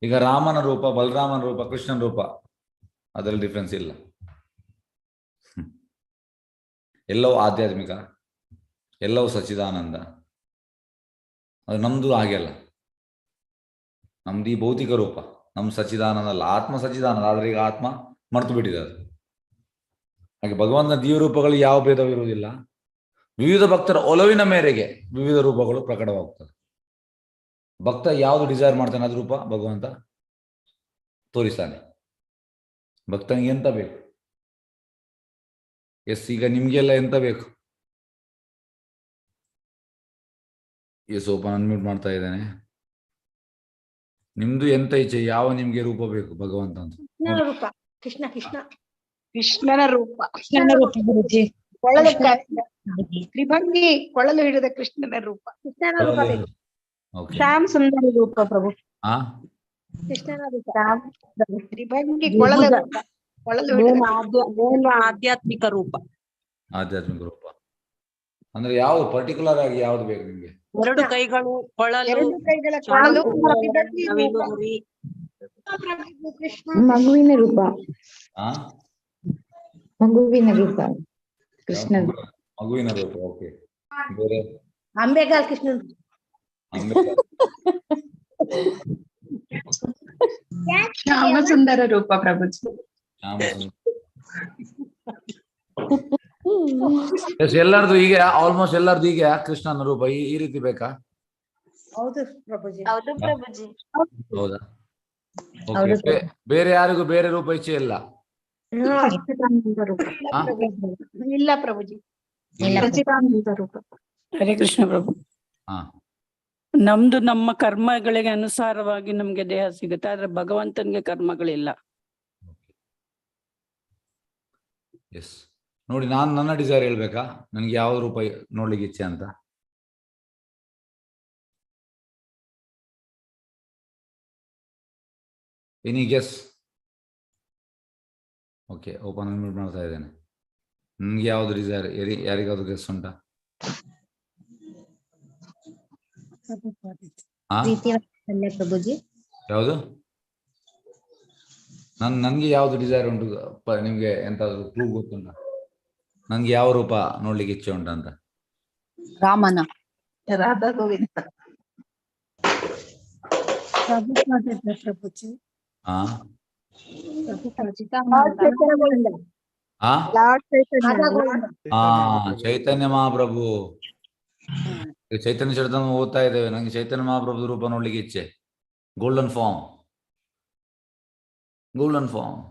ಈಗ ರಾಮನ ರೂಪ, ಬಲರಾಮನ ರೂಪ, ಕೃಷ್ಣನ ರೂಪ, ಅದರಲ್ಲಿ ಡಿಫ್ರೆನ್ಸ್ ಇಲ್ಲ. ಎಲ್ಲವೂ ಆಧ್ಯಾತ್ಮಿಕ, ಎಲ್ಲವೂ ಸಚ್ಚಿದಾನಂದ. ಅದು ನಮ್ದು ಹಾಗೆ ಅಲ್ಲ. ನಮ್ದು ಈ ಭೌತಿಕ ರೂಪ, ನಮ್ ಸಚ್ಚಿದಾನಂದ ಅಲ್ಲ, ಆತ್ಮ ಸಚ್ಚಿದಾನಂದ. ಆದ್ರೆ ಈಗ ಆತ್ಮ ಮರ್ತು ಬಿಟ್ಟಿದೆ ಅದು. ಹಾಗೆ ಭಗವಂತನ ದಿವ್ಯ ರೂಪಗಳು ಯಾವ ಭೇದವೂ ಇರುವುದಿಲ್ಲ. ವಿವಿಧ ಭಕ್ತರ ಒಲವಿನ ಮೇರೆಗೆ ವಿವಿಧ ರೂಪಗಳು ಪ್ರಕಟವಾಗ್ತದೆ. ಭಕ್ತ ಯಾವುದು ಡಿಸೈರ್ ಮಾಡ್ತಾನೆ ಅದು ರೂಪ ಭಗವಂತ ತೋರಿಸ್ತಾನೆ. ಭಕ್ತನಿಗೆ ಎಂತ ಬೇಕು? ಎಸ್, ಈಗ ನಿಮ್ಗೆಲ್ಲ ಎಂತ ಬೇಕು? ಎಸ್, ಓಪನ್ ಅನ್ಮ್ಯೂಟ್ ಮಾಡ್ತಾ ಇದ್ದೇನೆ. ನಿಮ್ದು ಎಂತ ಇಚ್ಛೆ? ಯಾವ ನಿಮ್ಗೆ ರೂಪ ಬೇಕು ಭಗವಂತ ಅಂತ? ರೂಪ ಕೃಷ್ಣ, ಕೃಷ್ಣನ ರೂಪ, ಗುರುಜಿ. ಕೊಳಲು ತ್ರಿಭಂಗಿ ಕೊಳಲು ಹಿಡಿದ ಕೃಷ್ಣನ ರೂಪ. ಕೃಷ್ಣನ ರೂಪ ಬೇಕು. ಓಕೆ, ಶ್ಯಾಮ್ ಸುಂದರ ರೂಪ ಪ್ರಭು. ಕೃಷ್ಣನ ರೂಪ ತ್ರಿಭಂಗಿ ಕೊಳಲು ರೂಪ, ಕೊಳಲು ಹಿಡಿದ ಆಧ್ಯಾತ್ಮಿಕ ರೂಪ. ಆಧ್ಯಾತ್ಮಿಕ ರೂಪ ಅಂದ್ರೆ ಯಾವ್ದು ಪರ್ಟಿಕ್ಯುಲರ್ ಆಗಿ ಯಾವ್ದು ಬೇಕು ನಿಮ್ಗೆ? ಎರಡು ಕೈಗಳು, ಕೊಳಲು, ಎರಡು ಕೈಗಳ ಕೊಳಲು, ನವಿಲು ಹುರಿ. ಮಗುವಿನ ರೂಪ, ಆ ಮಗುವಿನ ರೂಪ ಕೃಷ್ಣ. ಮಗುವಿನ ರೂಪ. ಓಕೆ, ಬೇರೆ? ಅಂಬೆಗಾಲ್ ಕೃಷ್ಣನ್. ಶ್ಯಾಮ ಸುಂದರ ರೂಪ ಪ್ರಭುಜಿ. ಎಸ್, ಎಲ್ಲರದು ಹೀಗೆ, ಆಲ್ಮೋಸ್ಟ್ ಎಲ್ಲರದು ಹೀಗೆ ಕೃಷ್ಣನ ರೂಪ ಈ ರೀತಿ ಬೇಕಾ? ಹೌದು ಪ್ರಭುಜಿ. ಹೌದು ಪ್ರಭುಜಿ. ಹೌದಾ? ಹೌದು ಓಕೆ. ಬೇರೆ ಯಾರಿಗೂ ಬೇರೆ ರೂಪ ಇಚ್ಛೆ ಇಲ್ಲ? ಸಚ್ಚಿದಾನಂದ ರೂಪ. ಹಾ? ಇಲ್ಲ ಪ್ರಭುಜಿ. ಇಲ್ಲ ಸಚ್ಚಿದಾನಂದ ರೂಪ. ಹರೇ ಕೃಷ್ಣ ಪ್ರಭು. ಹಾ. ನಮ್ದು ನಮ್ಮ ಕರ್ಮಗಳಿಗೆ ಅನುಸಾರವಾಗಿ ನಮ್ಗೆ ದೇಹ ಸಿಗುತ್ತೆ, ಆದ್ರೆ ಭಗವಂತನಿಗೆ ಕರ್ಮಗಳಿಲ್ಲ. ಎಸ್, ನೋಡಿ, ನಾನು ನನ್ನ ಡಿಸೈರ್ ಹೇಳ್ಬೇಕಾ ನನಗೆ ಯಾವ ರೂಪ ನೋಡ್ಲಿಕ್ಕೆ ಇಚ್ಛೆ ಅಂತ? Any guess? Okay, open unmute ಮಾಡ್ತಾ ಇದ್ದೇನೆ. ನನಗೆ ಯಾವ್ದು ಡಿಸೈರ್, ಯಾರಿಗಾದ್ರು ಗೆಸ್ ಉಂಟಾ? ಹಾ, ಪ್ರೀತಿಯ ಪ್ರಭುಜಿ. ಯಾವುದು? ನನ್ಗೆ ಯಾವ್ದು ಡಿಸೈರ್ ಉಂಟು? ನಿಮ್ಗೆ ಎಂತಾದ್ರು ಕ್ಲೂ ಗೊತ್ತುಂಟಾ? ನನ್ಗೆ ಯಾವ ರೂಪ ನೋಡ್ಲಿಕ್ಕೆ ಇಚ್ಛೆ ಉಂಟಂತ? ರಾಮನ. ರಾಧಾ ಗೋವಿಂದ. ಪ್ರಭುಜಿ. ಹಾ ಗೋವಿಂದ. ಹಾ ರಾಧಾ ಗೋವಿಂದ. ಹಾ, ಚೈತನ್ಯ ಮಹಾಪ್ರಭು. ಈಗ ಚೈತನ್ಯ ಚರಿತಾಮೃತ ಓದ್ತಾ ಇದ್ದೇವೆ. ನಂಗೆ ಚೈತನ್ಯ ಮಹಾಪ್ರಭು ರೂಪ ನೋಡ್ಲಿಕ್ಕೆ ಇಚ್ಛೆ. Golden form, golden form.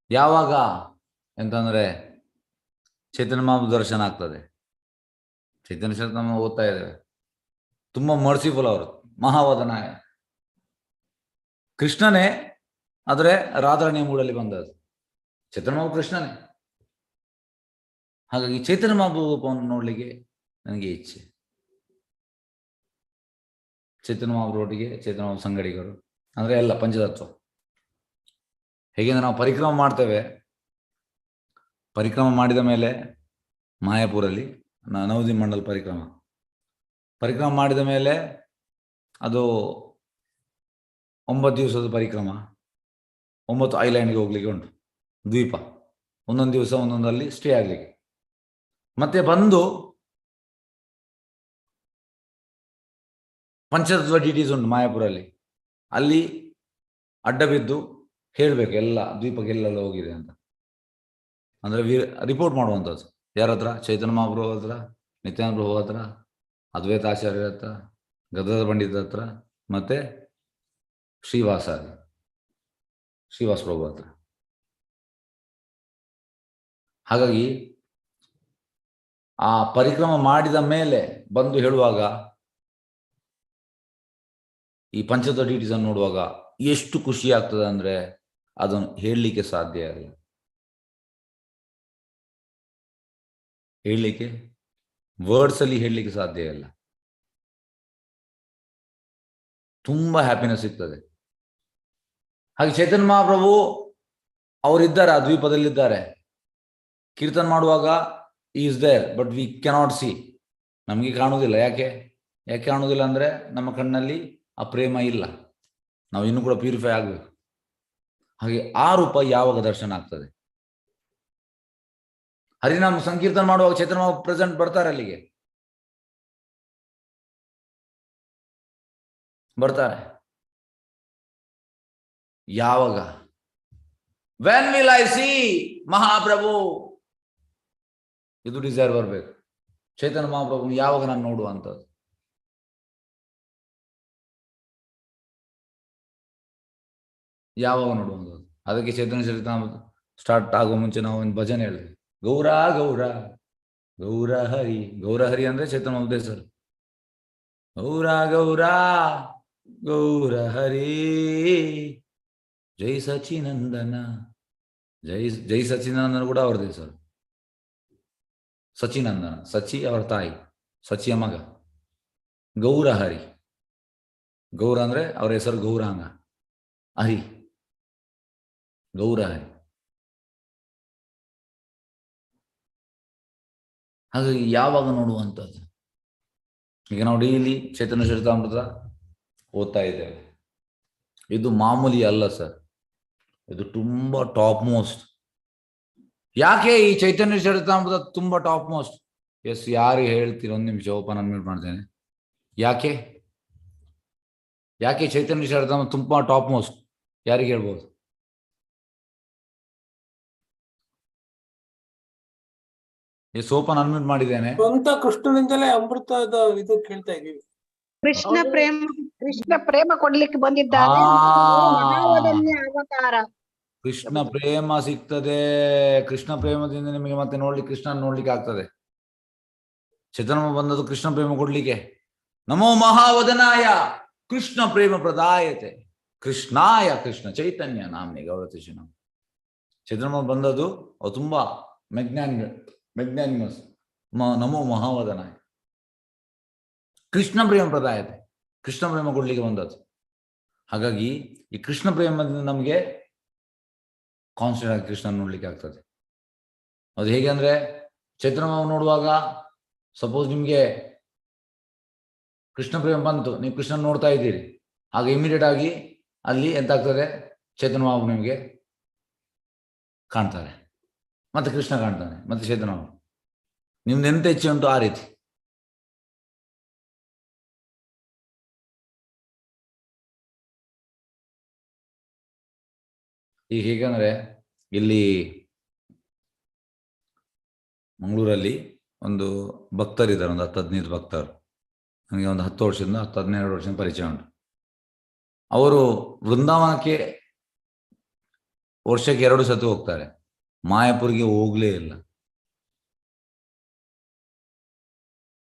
ಯಾವಾಗ ಎಂತಂದ್ರೆ ಚೈತನ್ಯ ಮಹಾಪ್ರಭು ದರ್ಶನ ಆಗ್ತದೆ. ಚೈತನ್ಯ ಚರಿತಾಮೃತ ಓದ್ತಾ ಇದ್ದೇವೆ. ತುಂಬಾ ಮರ್ಸಿಫುಲ್ ಅವರು, ಮಹಾವದನಾಯ ಕೃಷ್ಣನೇ. ಆದ್ರೆ ರಾಧಾರಾಣಿಯ ಮೂಡಲ್ಲಿ ಬಂದದ್ದು ಚೈತನ್ಯ ಮಹಾಪ್ರಭು ಕೃಷ್ಣನೇ. ಹಾಗಾಗಿ ಚೈತನ್ಯ ಮಹಾಪ್ರಭು ರೂಪವನ್ನು ನೋಡ್ಲಿಕ್ಕೆ ನನಗೆ ಇಚ್ಛೆ. ಚೈತನ್ಯ ಮಹಾಪ್ರಭುವೊಟ್ಟಿಗೆ ಚೈತನ್ಯ ಮಹಾಪ್ರಭು ಸಂಗಡಿಗರು ಅಂದ್ರೆ ಎಲ್ಲ ಪಂಚತತ್ವ. ಹೇಗೆಂದ್ರೆ ನಾವು ಪರಿಕ್ರಮ ಮಾಡ್ತೇವೆ. ಪರಿಕ್ರಮ ಮಾಡಿದ ಮೇಲೆ ಮಾಯಾಪುರಲ್ಲಿ ನವದಿ ಮಂಡಲ್ ಪರಿಕ್ರಮ ಮಾಡಿದ ಮೇಲೆ ಅದು 9 ದಿವಸದ ಪರಿಕ್ರಮ. 9 ಐಲ್ಯಾಂಡ್ಗೆ ಹೋಗ್ಲಿಕ್ಕೆ ಉಂಟು, ದ್ವೀಪ. ಒಂದೊಂದು ದಿವಸ ಒಂದೊಂದಲ್ಲಿ ಸ್ಟೇ ಆಗ್ಲಿಕ್ಕೆ. ಮತ್ತೆ ಬಂದು ಪಂಚತತ್ವ ಡಿಟೀಸ್ ಉಂಟು ಮಾಯಾಪುರಲ್ಲಿ. ಅಲ್ಲಿ ಅಡ್ಡ ಬಿದ್ದು ಹೇಳ್ಬೇಕು ಎಲ್ಲ ದ್ವೀಪಕ್ಕೆ ಎಲ್ಲೆಲ್ಲ ಹೋಗಿದೆ ಅಂತ. ಅಂದ್ರೆ ರಿಪೋರ್ಟ್ ಮಾಡುವಂಥದ್ದು. ಯಾರ ಹತ್ರ? ಚೈತನ್ಯ ಮಹಾಪ್ರಭು ಹತ್ರ, ನಿತ್ಯಾನಂದ ಪ್ರಭು ಹತ್ರ, ಅದ್ವೈತ ಆಚಾರ್ಯರ ಹತ್ರ, ಗದಾಧರ ಪಂಡಿತರ ಹತ್ರ, ಮತ್ತೆ ಶ್ರೀವಾಸ ಪ್ರಭು ಹತ್ರ. ಹಾಗಾಗಿ ಆ ಪರಿಕ್ರಮ ಮಾಡಿದ ಮೇಲೆ ಬಂದು ಹೇಳುವಾಗ, ಈ ಪಂಚತತ್ವ ಡಿಟೀಸ್ ಅನ್ನು ನೋಡುವಾಗ ಎಷ್ಟು ಖುಷಿ ಆಗ್ತದೆ ಅಂದ್ರೆ ಅದನ್ನು ಹೇಳಲಿಕ್ಕೆ ಸಾಧ್ಯ ಇಲ್ಲ. ಹೇಳಲಿಕ್ಕೆ ವರ್ಡ್ಸ್ ಅಲ್ಲಿ ಹೇಳಲಿಕ್ಕೆ ಸಾಧ್ಯ ಇಲ್ಲ. ತುಂಬಾ ಹ್ಯಾಪಿನೆಸ್ ಸಿಗ್ತದೆ. ಹಾಗೆ ಚೈತನ್ಯ ಮಹಾಪ್ರಭು ಅವರಿದ್ದಾರೆ, ಆ ದ್ವೀಪದಲ್ಲಿದ್ದಾರೆ. ಕೀರ್ತನ ಮಾಡುವಾಗ is there, but we cannot see. ನಮಗೆ ಕಾಣುವುದಿಲ್ಲ. ಯಾಕೆ ಕಾಣುವುದಿಲ್ಲ ಅಂದ್ರೆ ನಮ್ಮ ಕಣ್ಣಲ್ಲಿ ಆ ಪ್ರೇಮ ಇಲ್ಲ. ನಾವು ಇನ್ನೂ ಕೂಡ ಪ್ಯೂರಿಫೈ ಆಗಬೇಕು. ಹಾಗೆ ಆ ರೂಪ ಯಾವಾಗ ದರ್ಶನ ಆಗ್ತದೆ? ಹರಿನಾಮ ಸಂಕೀರ್ತನ ಮಾಡುವಾಗ ಚೈತನ್ಯ ಪ್ರೆಸೆಂಟ್ ಬರ್ತಾರೆ, ಅಲ್ಲಿಗೆ ಬರ್ತಾರೆ. ಯಾವಾಗ? ವೆನ್ ವಿಲ್ ಐ ಸಿ ಮಹಾಪ್ರಭು? ಇದು ಡಿಸೈರ್ ಬರಬೇಕು. ಚೈತನ್ಯ ಮಹಾಪ್ರಭು ಯಾವಾಗ ನಾನು ನೋಡುವಂಥದ್ದು? ಯಾವಾಗ ನೋಡುವಂಥದ್ದು? ಅದಕ್ಕೆ ಚೈತನ್ಯ ಚರಿತಾಮೃತ ಸ್ಟಾರ್ಟ್ ಆಗೋ ಮುಂಚೆ ನಾವು ಒಂದು ಭಜನೆ ಹೇಳಿದ್ವಿ. ಗೌರ ಗೌರ ಗೌರ ಹರಿ. ಗೌರ ಹರಿ ಅಂದ್ರೆ ಚೈತನ್ಯ ಮಹಾಪ್ರಭು ಹೆಸರು. ಗೌರ ಗೌರ ಗೌರ ಹರಿ ಜೈ ಸಚಿನಂದನ. ಜೈ ಸಚಿನಂದನ ಕೂಡ ಅವ್ರದ್ದು ಹೆಸರು. ಸಚಿನಂದನ, ಸಚಿ ಅವರ ತಾಯಿ, ಸಚಿಯ ಮಗ. ಗೌರ ಹರಿ. ಗೌರ ಅಂದ್ರೆ ಅವರ ಹೆಸರು ಗೌರಾಂಗ. ಹರಿ, ಗೌರ ಹರಿ. ಹಾಗಾಗಿ ಯಾವಾಗ ನೋಡುವಂಥದ್ದು? ಈಗ ನಾವು ಡೈಲಿ ಚೈತನ್ಯ ಚರಿತಾಮೃತ ಓದ್ತಾ ಇದ್ದೇವೆ. ಇದು ಮಾಮೂಲಿ ಅಲ್ಲ ಸರ್, ಇದು ತುಂಬಾ ಟಾಪ್ ಮೋಸ್ಟ್. ಯಾಕೆ ಈ ಚೈತನ್ಯ ಚರಿತಾಮೃತ ತುಂಬಾ ಟಾಪ್ ಮೋಸ್ಟ್? ಎಸ್, ಯಾರು ಹೇಳ್ತೀರ? ಒಂದು ನಿಮಿಷ ಓಪನ್ ಅನ್ಮ್ಯೂಟ್ ಮಾಡ್ತೇನೆ. ಯಾಕೆ ಚೈತನ್ಯ ಚರಿತಾಮೃತ ತುಂಬಾ ಟಾಪ್ ಮೋಸ್ಟ್? ಯಾರಿಗೆ ಹೇಳ್ಬೋದು? ಈ ಸೋಪನ್ ಅನ್ಮ್ಯೂಟ್ ಮಾಡಿದ್ದೇನೆ. ಸ್ವಂತ ಕೃಷ್ಣನಿಂದಲೇ ಅಮೃತದ ಇದು ಕೇಳ್ತಾ ಇದೀವಿ. ಕೃಷ್ಣ ಅವರು ಪ್ರೇಮ ಕೃಷ್ಣ ಪ್ರೇಮ ಕೊಡ್ಲಿಕ್ಕೆ ಬಂದಿದ್ದಾರೆ. ಆ. ಮಹಾವದನ್ಯ ಅವತಾರ. ಕೃಷ್ಣ ಪ್ರೇಮ ಸಿಗ್ತದೆ. ಕೃಷ್ಣ ಪ್ರೇಮದಿಂದ ನಿಮಗೆ ಮತ್ತೆ ನೋಡ್ಲಿಕ್ಕೆ ಕೃಷ್ಣ ನೋಡ್ಲಿಕ್ಕೆ ಆಗ್ತದೆ. ಚೇತನ ಬಂದದ್ದು ಕೃಷ್ಣ ಪ್ರೇಮ ಕೊಡ್ಲಿಕ್ಕೆ. ನಮೋ ಮಹಾವದನಾಯ ಕೃಷ್ಣ ಪ್ರೇಮ ಪ್ರದಾಯತೆ ಕೃಷ್ಣಾಯ ಕೃಷ್ಣ ಚೈತನ್ಯ ನಾಮ್ನಿ ಗೌರತಿಷಿನ. ಚೇತನ ಬಂದದ್ದು ಅವು ತುಂಬಾ ಮೆಗ್ನಾನಿಮಸ್. ನಮೋ ಮಹಾವದನಾಯ ಕೃಷ್ಣ ಪ್ರೇಮ ಪ್ರದಾಯತೆ, ಕೃಷ್ಣ ಪ್ರೇಮ ಕೊಡ್ಲಿಕ್ಕೆ ಬಂದದ್ದು. ಹಾಗಾಗಿ ಈ ಕೃಷ್ಣ ಪ್ರೇಮದಿಂದ ನಮಗೆ ಕಾನ್ಸ್ಟೆಂಟ್ ಆಗಿ ಕೃಷ್ಣ ನೋಡ್ಲಿಕ್ಕೆ ಆಗ್ತದೆ. ಅದು ಹೇಗೆ ಅಂದ್ರೆ, ಚೈತನ್ಯ ನೋಡುವಾಗ ಸಪೋಸ್ ನಿಮ್ಗೆ ಕೃಷ್ಣ ಪ್ರೇಮ ಬಂತು, ನೀವು ಕೃಷ್ಣ ನೋಡ್ತಾ ಇದ್ದೀರಿ, ಆಗ ಇಮಿಡಿಯೇಟ್ ಆಗಿ ಅಲ್ಲಿ ಎಂತ ಆಗ್ತದೆ, ಚೈತನ್ಯ ಬಾಬು ನಿಮಗೆ ಕಾಣ್ತಾರೆ, ಮತ್ತೆ ಕೃಷ್ಣ ಕಾಣ್ತಾನೆ, ಮತ್ತೆ ಚೈತನ್ಯ ಬಾಬು. ನಿಮ್ದು ಎಂತ ಇಚ್ಛೆ ಉಂಟು ಆ ರೀತಿ. ಈಗ ಹೇಗಂದ್ರೆ, ಇಲ್ಲಿ ಮಂಗಳೂರಲ್ಲಿ ಒಂದು ಭಕ್ತರಿದ್ದಾರೆ, ಒಂದು 10-15 ಭಕ್ತರು. ನನಗೆ ಒಂದು 10 ವರ್ಷದಿಂದ 10-12 ವರ್ಷದಿಂದ ಪರಿಚಯ ಉಂಟು. ಅವರು ವೃಂದಾವನಕ್ಕೆ ವರ್ಷಕ್ಕೆ 2 ಸತಿ ಹೋಗ್ತಾರೆ, ಮಾಯಾಪುರಿಗೆ ಹೋಗ್ಲೇ ಇಲ್ಲ.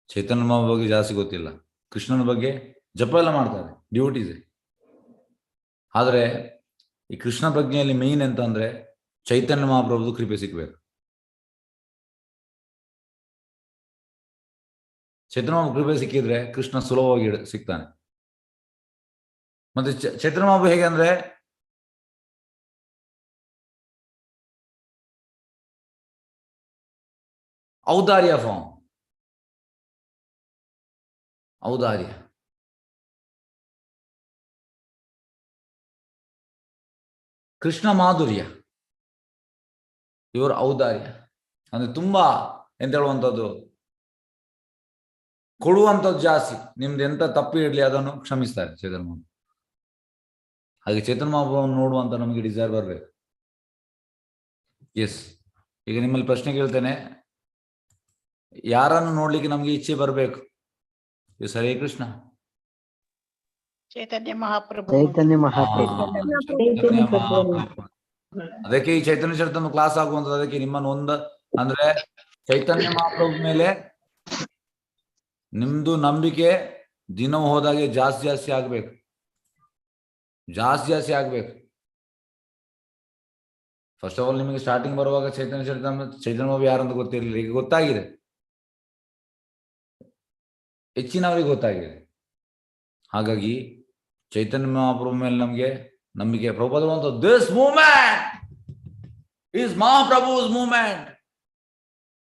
ಚೈತನ್ಯ ಬಾಬಾ ಬಗ್ಗೆ ಜಾಸ್ತಿ ಗೊತ್ತಿಲ್ಲ, ಕೃಷ್ಣನ ಬಗ್ಗೆ ಜಪ ಎಲ್ಲ ಮಾಡ್ತಾರೆ, ಡ್ಯೂಟೀಸ್. ಆದರೆ ಈ ಕೃಷ್ಣ ಪ್ರಜ್ಞೆಯಲ್ಲಿ ಮೇನ್ ಎಂತ ಅಂದ್ರೆ, ಚೈತನ್ಯ ಮಹಾಪ್ರಭುದು ಕೃಪೆ ಸಿಗ್ಬೇಕು. ಚೈತನ್ಯ ಮಹಾಪ್ರಭು ಕೃಪೆ ಸಿಕ್ಕಿದ್ರೆ ಕೃಷ್ಣ ಸುಲಭವಾಗಿ ಸಿಗ್ತಾನೆ. ಮತ್ತೆ ಚೈತನ್ಯ ಮಹಾಪ್ರಭು ಹೇಗೆ ಅಂದ್ರೆ, ಔದಾರ್ಯ ಫಾರ್ಮ್, ಔದಾರ್ಯ. ಕೃಷ್ಣ ಮಾಧುರ್ಯ, ಇವರ ಔದಾರ್ಯ. ಅಂದ್ರೆ ತುಂಬಾ ಎಂತ ಹೇಳುವಂಥದ್ದು, ಕೊಡುವಂಥದ್ದು ಜಾಸ್ತಿ. ನಿಮ್ದು ಎಂತ ತಪ್ಪು ಇರಲಿ ಅದನ್ನು ಕ್ಷಮಿಸ್ತಾರೆ ಚೇತನ್ ಮಹಾಪ್ರಭು. ಹಾಗೆ ಚೇತನ್ ಮಹಾಪ್ರಭುವನ್ನು ನೋಡುವಂತ ನಮಗೆ ಡಿಸೈರ್ ಬರಬೇಕು. ಎಸ್, ಈಗ ನಿಮ್ಮಲ್ಲಿ ಪ್ರಶ್ನೆ ಕೇಳ್ತೇನೆ, ಯಾರನ್ನು ನೋಡ್ಲಿಕ್ಕೆ ನಮ್ಗೆ ಇಚ್ಛೆ ಬರಬೇಕು? ಎಸ್, ಹರೇ ಕೃಷ್ಣ. ಚೈತನ್ಯ ಮಹಾಪ್ರಭು. ಚೈತನ್ಯ ಹಾ, ಮಹಾಪ್ರಭು. ಚೈತನ್ಯ ಮಹಾಪ್ರಭು. ಅದಕ್ಕೆ ಈ ಚೈತನ್ಯ ಚರಿತಮ ಕ್ಲಾಸ್ ಆಗುವಂಥದ್ದು. ಅದಕ್ಕೆ ನಿಮ್ಮನ್ನು ಅಂದ್ರೆ ಚೈತನ್ಯ ಮಹಾಪ್ರಭು ಮೇಲೆ ನಿಮ್ದು ನಂಬಿಕೆ ದಿನ ಹೋದಾಗೆ ಜಾಸ್ತಿ ಆಗ್ಬೇಕು, ಜಾಸ್ತಿ ಆಗ್ಬೇಕು. ಫಸ್ಟ್ ಆಫ್ ಆಲ್ ನಿಮಗೆ ಸ್ಟಾರ್ಟಿಂಗ್ ಬರುವಾಗ ಚೈತನ್ಯ ಬಾಬು ಯಾರಂತ ಗೊತ್ತಿರಲಿಲ್ಲ, ಈಗ ಗೊತ್ತಾಗಿದೆ, ಹೆಚ್ಚಿನವರಿಗೆ ಗೊತ್ತಾಗಿದೆ. ಹಾಗಾಗಿ ಚೈತನ್ಯ ಮಹಾಪ್ರಭು ಮೇಲೆ ನಮಗೆ ನಂಬಿಕೆ. Prabhupada this movement is Mahaprabhu's movement.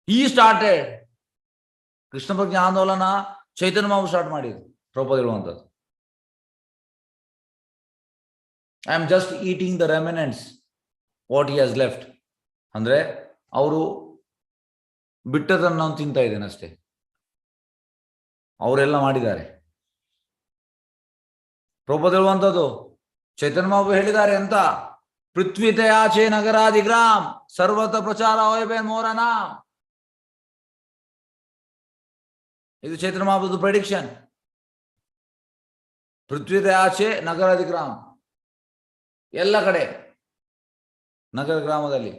ಈ ಸ್ಟಾರ್ಟೆಡ್ ಕೃಷ್ಣ ಪ್ರಜ್ಞೆ ಆಂದೋಲನ ಚೈತನ್ಯ ಮಹಾಪ್ರಭು ಸ್ಟಾರ್ಟ್ ಮಾಡಿದ್ರು. ಪ್ರಭುಪಾದ ಹೇಳುವಂಥದ್ದು, I am just eating the remnants what he has left. ಅಂದ್ರೆ ಅವರು ಬಿಟ್ಟದನ್ನು ನಾನು ತಿಂತಾ ಇದ್ದೇನೆ ಅಷ್ಟೇ, ಅವರೆಲ್ಲ ಮಾಡಿದ್ದಾರೆ. ಪ್ರಭುಪಾದ ಹೇಳುವಂಥದ್ದು, ಚೈತನ್ಯ ಮಹಾಪ್ರಭು ಹೇಳಿದ್ದಾರೆ ಅಂತ, ಪೃಥ್ವಿತಯಾಚೆ ನಗರಾದಿಗ್ರಾಮ್ ಸರ್ವತ ಪ್ರಚಾರ ಹೋಯ್ಬೆ ಮೋರನ. ಇದು ಚೈತನ್ಯ ಮಹಾಪ್ರಭುದು ಪ್ರೆಡಿಕ್ಷನ್. ಪೃಥ್ವಿತಯಾಚೆ ನಗರಾದಿಗ್ರಾಮ್, ಎಲ್ಲ ಕಡೆ ನಗರ ಗ್ರಾಮದಲ್ಲಿ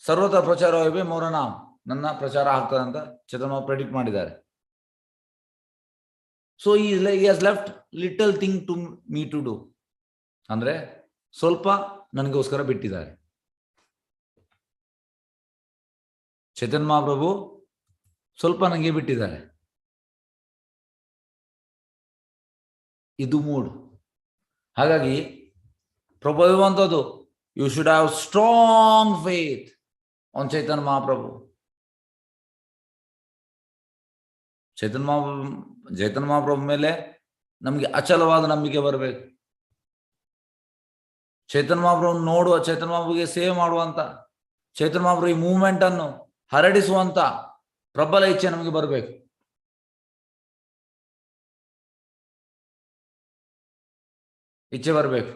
ಸರ್ವತ ಪ್ರಚಾರ ಹೋಯ್ಬೆ ಮೋರನ, ನನ್ನ ಪ್ರಚಾರ ಆಗ್ತದೆ ಅಂತ ಚೈತನ್ಯ ಮಹಾಪ್ರಭು ಪ್ರೆಡಿಕ್ಟ್ ಮಾಡಿದ್ದಾರೆ. So he has left little thing to me to do. ಅಂದ್ರೆ ಸ್ವಲ್ಪ ನನಗೋಸ್ಕರ ಬಿಟ್ಟಿದ್ದಾರೆ. ಚೈತನ್ಯ ಮಹಾಪ್ರಭು ಸ್ವಲ್ಪ ನನಗೆ ಬಿಟ್ಟಿದ್ದಾರೆ. ಇದು ಮೂಡ್. ಹಾಗಾಗಿ ಪ್ರಭು ಹೇಳುವಂಥದ್ದು, you should have strong faith on Chaitanya Mahaprabhu. Chaitanya ಮಹಾಪ್ರಭು ಮೇಲೆ ನಮಗೆ ಅಚಲವಾದ ನಂಬಿಕೆ ಬರಬೇಕು. ಚೈತನ್ಯ ಮಹಾಪ್ರಭು ನೋಡುವ, ಚೈತನ್ಯ ಮಹಾಪ್ರಭುಗೆ ಸೇವೆ ಮಾಡುವಂತ, ಚೈತನ್ಯ ಮಹಾಪ್ರಭು ಈ ಮೂವ್ಮೆಂಟ್ ಅನ್ನು ಹರಡಿಸುವಂತ ಪ್ರಬಲ ಇಚ್ಛೆ ನಮಗೆ ಬರಬೇಕು. ಇಚ್ಛೆ ಬರಬೇಕು.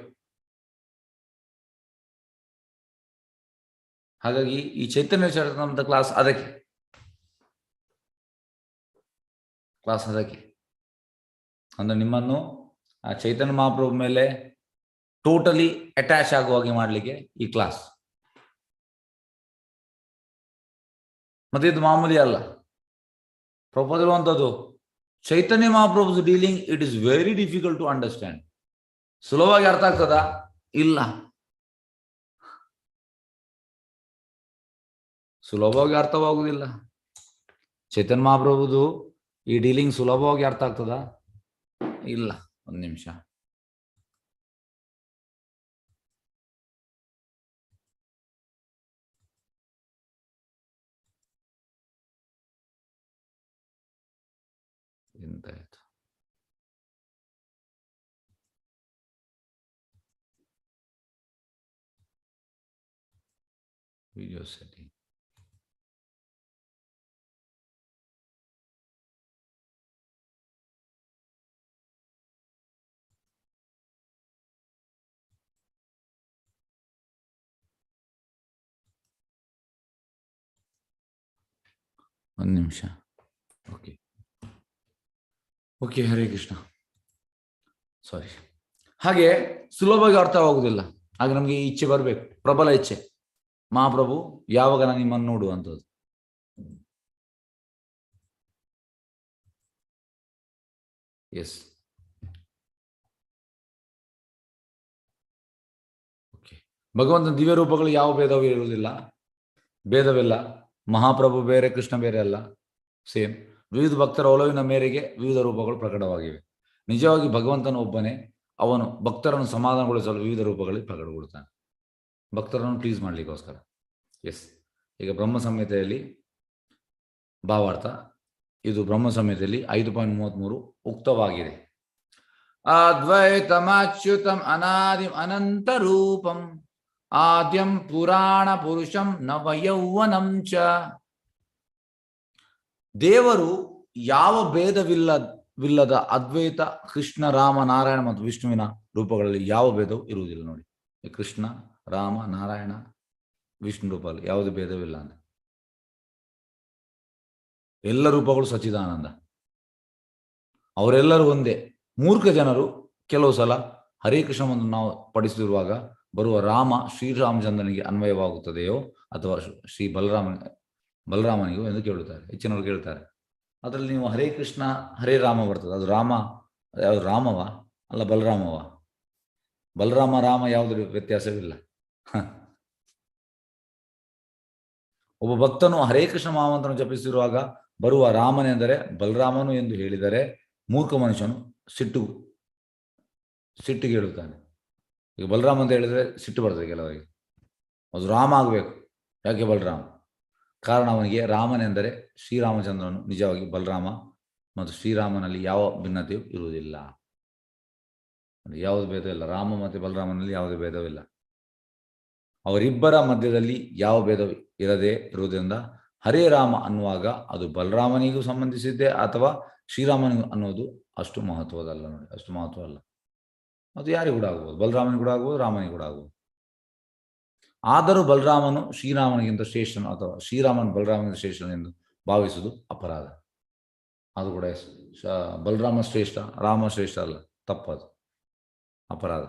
ಹಾಗಾಗಿ ಈ ಚೈತನ್ಯ ಚರಿತಾಮೃತ ಕ್ಲಾಸ್ ಅದಕ್ಕೆ ಕ್ಲಾಸ್ ಅದಕ್ಕೆ. ಅಂದ್ರೆ ನಿಮ್ಮನ್ನು ಆ ಚೈತನ್ಯ ಮಹಾಪ್ರಭು ಮೇಲೆ ಟೋಟಲಿ ಅಟ್ಯಾಚ್ ಆಗುವ ಹಾಗೆ ಮಾಡಲಿಕ್ಕೆ ಈ ಕ್ಲಾಸ್. ಮತ್ತೆ ಇದು ಮಾಮೂಲಿ ಅಲ್ಲ. ಪ್ರಭುಪಾದ ಇರುವಂಥದ್ದು Chaitanya Mahaprabhu's dealing it is very difficult to understand. ಸುಲಭವಾಗಿ ಅರ್ಥ ಆಗ್ತದಾ? ಇಲ್ಲ, ಸುಲಭವಾಗಿ ಅರ್ಥವಾಗುವುದಿಲ್ಲ. ಚೈತನ್ಯ ಮಹಾಪ್ರಭುದು ಈ ಡೀಲಿಂಗ್ ಸುಲಭವಾಗಿ ಅರ್ಥ ಆಗ್ತದಾ? ಇಲ್ಲ. ಒಂದು ನಿಮಿಷ. ಎಂತಾಯ್ತು? Video setting. ಒಂದು ನಿಮಿಷ. Okay okay, Hare Krishna. Sorry. ಹಾಗೆ ಸುಲಭವಾಗಿ ಅರ್ಥವಾಗುವುದಿಲ್ಲ. ಹಾಗೆ ನಮಗೆ ಇಚ್ಛೆ ಬರಬೇಕು, ಪ್ರಬಲ ಇಚ್ಛೆ. ಮಹಾಪ್ರಭು ಯಾವಾಗ ನಾನು ನಿಮ್ಮನ್ನು ನೋಡುವಂಥದ್ದು. Yes, okay. ಭಗವಂತನ ದಿವ್ಯ ರೂಪಗಳು ಯಾವ ಭೇದವೂ ಇರುವುದಿಲ್ಲ, ಭೇದವಿಲ್ಲ. ಮಹಾಪ್ರಭು ಬೇರೆ, ಕೃಷ್ಣ ಬೇರೆ ಅಲ್ಲ, ಸೇಮ್. ವಿವಿಧ ಭಕ್ತರ ಒಲವಿನ ಮೇರೆಗೆ ವಿವಿಧ ರೂಪಗಳು ಪ್ರಕಟವಾಗಿವೆ. ನಿಜವಾಗಿ ಭಗವಂತನ ಒಬ್ಬನೇ. ಅವನು ಭಕ್ತರನ್ನು ಸಮಾಧಾನಗೊಳಿಸಲು ವಿವಿಧ ರೂಪಗಳಲ್ಲಿ ಪ್ರಕಟಗೊಳ್ಳುತ್ತಾನೆ, ಭಕ್ತರನ್ನು ಪ್ಲೀಸ್ ಮಾಡಲಿಕ್ಕೋಸ್ಕರ. ಎಸ್, ಈಗ ಬ್ರಹ್ಮ ಸಂಹಿತೆಯಲ್ಲಿ ಭಾವಾರ್ಥ ಇದು ಬ್ರಹ್ಮ ಸಂಹಿತೆಯಲ್ಲಿ 5.33 ಉಕ್ತವಾಗಿದೆ. ಅದ್ವೈತಮಚ್ಯುತಂ ಅನಾದಿಂ ಅನಂತ ರೂಪಂ ಆದ್ಯಂ ಪುರಾಣ ಪುರುಷಂ ನವಯೌವನಂ ಚ. ದೇವರು ಯಾವ ಭೇದವಿಲ್ಲದ ಅದ್ವೈತ ಕೃಷ್ಣ, ರಾಮ, ನಾರಾಯಣ ಮತ್ತು ವಿಷ್ಣುವಿನ ರೂಪಗಳಲ್ಲಿ ಯಾವ ಭೇದವೂ ಇರುವುದಿಲ್ಲ. ನೋಡಿ, ಕೃಷ್ಣ, ರಾಮ, ನಾರಾಯಣ, ವಿಷ್ಣು ರೂಪದಲ್ಲಿ ಯಾವುದೇ ಭೇದವಿಲ್ಲ ಅಂತ. ಎಲ್ಲ ರೂಪಗಳು ಸಚ್ಚಿದಾನಂದ, ಅವರೆಲ್ಲರೂ ಒಂದೇ. ಮೂರ್ಖ ಜನರು ಕೆಲವು ಸಲ ಹರೇ ಕೃಷ್ಣವನ್ನು ನಾವು ಪಡಿಸುತ್ತಿರುವಾಗ ಬರುವ ರಾಮ ಶ್ರೀರಾಮಚಂದ್ರನಿಗೆ ಅನ್ವಯವಾಗುತ್ತದೆಯೋ ಅಥವಾ ಶ್ರೀ ಬಲರಾಮನಿಗೂ ಎಂದು ಕೇಳುತ್ತಾರೆ. ಹೆಚ್ಚಿನವರು ಕೇಳ್ತಾರೆ, ಅದರಲ್ಲಿ ನೀವು ಹರೇ ಕೃಷ್ಣ ಹರೇ ರಾಮ ಬರ್ತದೆ, ಅದು ರಾಮ ಯಾವುದು ರಾಮವ ಅಲ್ಲ ಬಲರಾಮವ? ಬಲರಾಮ ರಾಮ ಯಾವುದೇ ವ್ಯತ್ಯಾಸವಿಲ್ಲ. ಒಬ್ಬ ಭಕ್ತನು ಹರೇ ಕೃಷ್ಣ ಮಹಾಮಂತ್ರವನ್ನು ಜಪಿಸಿರುವಾಗ ಬರುವ ರಾಮನೆಂದರೆ ಬಲರಾಮನು ಎಂದು ಹೇಳಿದರೆ ಮೂರ್ಖ ಮನುಷ್ಯನು ಸಿಟ್ಟಿಗೆ ಹೇಳುತ್ತಾನೆ. ಈಗ ಬಲರಾಮ ಅಂತ ಹೇಳಿದ್ರೆ ಸಿಟ್ಟು ಬರ್ತದೆ ಕೆಲವರಿಗೆ, ಅದು ರಾಮ ಆಗಬೇಕು. ಯಾಕೆ ಬಲರಾಮ? ಕಾರಣ ಅವನಿಗೆ ರಾಮನೆಂದರೆ ಶ್ರೀರಾಮಚಂದ್ರನು ನಿಜವಾಗಿ ಬಲರಾಮ ಮತ್ತು ಶ್ರೀರಾಮನಲ್ಲಿ ಯಾವ ಭಿನ್ನತೆಯೂ ಇರುವುದಿಲ್ಲ, ಯಾವುದೇ ಭೇದವಿಲ್ಲ. ರಾಮ ಮತ್ತು ಬಲರಾಮನಲ್ಲಿ ಯಾವುದೇ ಭೇದವಿಲ್ಲ. ಅವರಿಬ್ಬರ ಮಧ್ಯದಲ್ಲಿ ಯಾವ ಭೇದ ಇರದೇ ಇರುವುದರಿಂದ ಹರೇ ರಾಮ ಅನ್ನುವಾಗ ಅದು ಬಲರಾಮನಿಗೂ ಸಂಬಂಧಿಸಿದ್ದೆ ಅಥವಾ ಶ್ರೀರಾಮನಿಗೂ ಅನ್ನೋದು ಅಷ್ಟು ಮಹತ್ವದಲ್ಲ. ನೋಡಿ, ಅಷ್ಟು ಮಹತ್ವ ಅಲ್ಲ. ಅದು ಯಾರಿಗೂ ಕೂಡ ಆಗ್ಬೋದು, ಬಲರಾಮನಿಗೆ ಕೂಡ ಆಗ್ಬೋದು, ರಾಮನಿಗೆ ಕೂಡ ಆಗ್ಬೋದು. ಆದರೂ ಬಲರಾಮನು ಶ್ರೀರಾಮನಿಗಿಂತ ಶ್ರೇಷ್ಠನು ಅಥವಾ ಶ್ರೀರಾಮನು ಬಲರಾಮನಿಗಿಂತ ಶ್ರೇಷ್ಠನು ಎಂದು ಭಾವಿಸುವುದು ಅಪರಾಧ. ಅದು ಕೂಡ ಬಲರಾಮ ಶ್ರೇಷ್ಠ, ರಾಮ ಶ್ರೇಷ್ಠ ಅಲ್ಲ, ತಪ್ಪದು, ಅಪರಾಧ.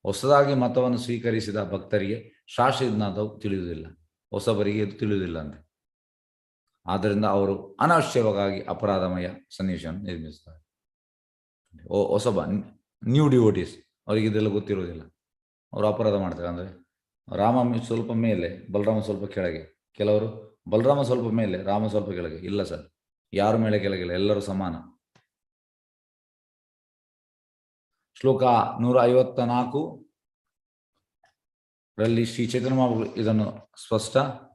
ಹೊಸದಾಗಿ ಮತವನ್ನು ಸ್ವೀಕರಿಸಿದ ಭಕ್ತರಿಗೆ ಶಾಸ್ತ್ರಜ್ಞಾನವು ತಿಳಿಯುವುದಿಲ್ಲ, ಹೊಸಬರಿಗೆ ಇದು ತಿಳಿಯುವುದಿಲ್ಲ ಅಂತ. ಆದ್ದರಿಂದ ಅವರು ಅನವಶ್ಯಕವಾಗಿ ಅಪರಾಧಮಯ ಸನ್ನಿವೇಶವನ್ನು ನಿರ್ಮಿಸುತ್ತಾರೆ. ಹೊಸಬ ನ್ಯೂ ಡಿವೋಟೀಸ್ ಅವರಿಗೆ ಇದೆಲ್ಲ ಗೊತ್ತಿರುವುದಿಲ್ಲ, ಅವರು ಅಪರಾಧ ಮಾಡ್ತಾರೆ. ಅಂದರೆ ರಾಮ ಸ್ವಲ್ಪ ಮೇಲೆ, ಬಲರಾಮ ಸ್ವಲ್ಪ ಕೆಳಗೆ. ಕೆಲವರು ಬಲರಾಮ ಸ್ವಲ್ಪ ಮೇಲೆ, ರಾಮ ಸ್ವಲ್ಪ ಕೆಳಗೆ. ಇಲ್ಲ ಸರ್, ಯಾರ ಮೇಲೆ ಕೆಳಗಿಲ್ಲ, ಎಲ್ಲರೂ ಸಮಾನ. ಶ್ಲೋಕ 154 ರಲ್ಲಿ ಶ್ರೀ ಚೈತನ್ಯ ಮಹಾಪ್ರಭು ಇದನ್ನು ಸ್ಪಷ್ಟಗೊಳಿಸಿದ್ದಾರೆ.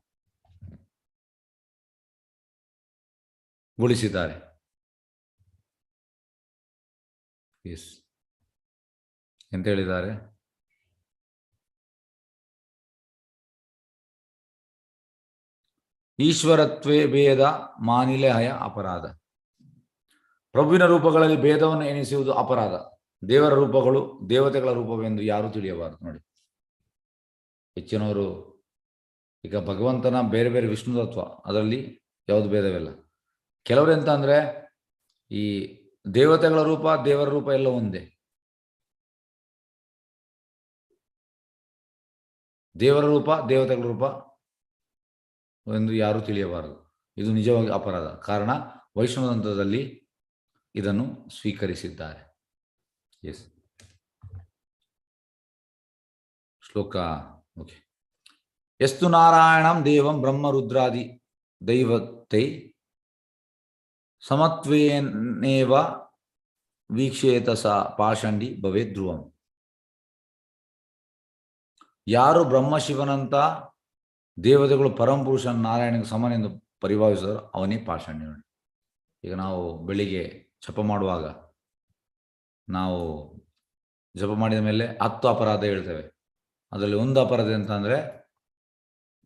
ಎಸ್, ಎಂತ ಹೇಳಿದ್ದಾರೆ? ಈಶ್ವರತ್ವೇ ಭೇದ ಮಾನಿಲೆ ಹಯ ಅಪರಾಧ. ಪ್ರಭುವಿನ ರೂಪಗಳಲ್ಲಿ ಭೇದವನ್ನು ಎಣಿಸುವುದು ಅಪರಾಧ. ದೇವರ ರೂಪಗಳು ದೇವತೆಗಳ ರೂಪವೆಂದು ಯಾರೂ ತಿಳಿಯಬಾರದು. ನೋಡಿ, ಹೆಚ್ಚಿನವರು ಈಗ ಭಗವಂತನ ಬೇರೆ ಬೇರೆ ವಿಷ್ಣು ತತ್ವ ಅದರಲ್ಲಿ ಯಾವುದು ಭೇದವಿಲ್ಲ. ಕೆಲವರು ಎಂತ ಅಂದರೆ ಈ ದೇವತೆಗಳ ರೂಪ ದೇವರ ರೂಪ ಎಲ್ಲ ಒಂದೇ. ದೇವರ ರೂಪ ದೇವತೆಗಳ ರೂಪ ಎಂದು ಯಾರೂ ತಿಳಿಯಬಾರದು. ಇದು ನಿಜವಾಗಿ ಅಪರಾಧ. ಕಾರಣ ವೈಷ್ಣವ ತಂತ್ರದಲ್ಲಿ ಇದನ್ನು ಸ್ವೀಕರಿಸಿದ್ದಾರೆ. ಎಸ್ ಶ್ಲೋಕ ಓಕೆ. ಎಸ್ತು ನಾರಾಯಣಂ ದೇವಂ ಬ್ರಹ್ಮ ರುದ್ರಾದಿ ದೈವತೈ ಸಮತ್ವೇನೇವ ವೀಕ್ಷೇತ ಸ ಪಾಷಂಡಿ ಭವೇ ಧ್ರುವಂ. ಯಾರು ಬ್ರಹ್ಮಶಿವನಂತ ದೇವತೆಗಳು ಪರಮಪುರುಷನ ನಾರಾಯಣನಿಗೆ ಸಮನೆಂದು ಪರಿಭಾವಿಸಿದರು ಅವನೇ ಪಾಷಂಡಿ. ಈಗ ನಾವು ಬೆಳಿಗ್ಗೆ ಜಪ ಮಾಡುವಾಗ ನಾವು ಜಪ ಮಾಡಿದ ಮೇಲೆ 10 ಅಪರಾಧ ಹೇಳ್ತೇವೆ. ಅದರಲ್ಲಿ ಒಂದು ಅಪರಾಧ ಅಂತ ಅಂದರೆ,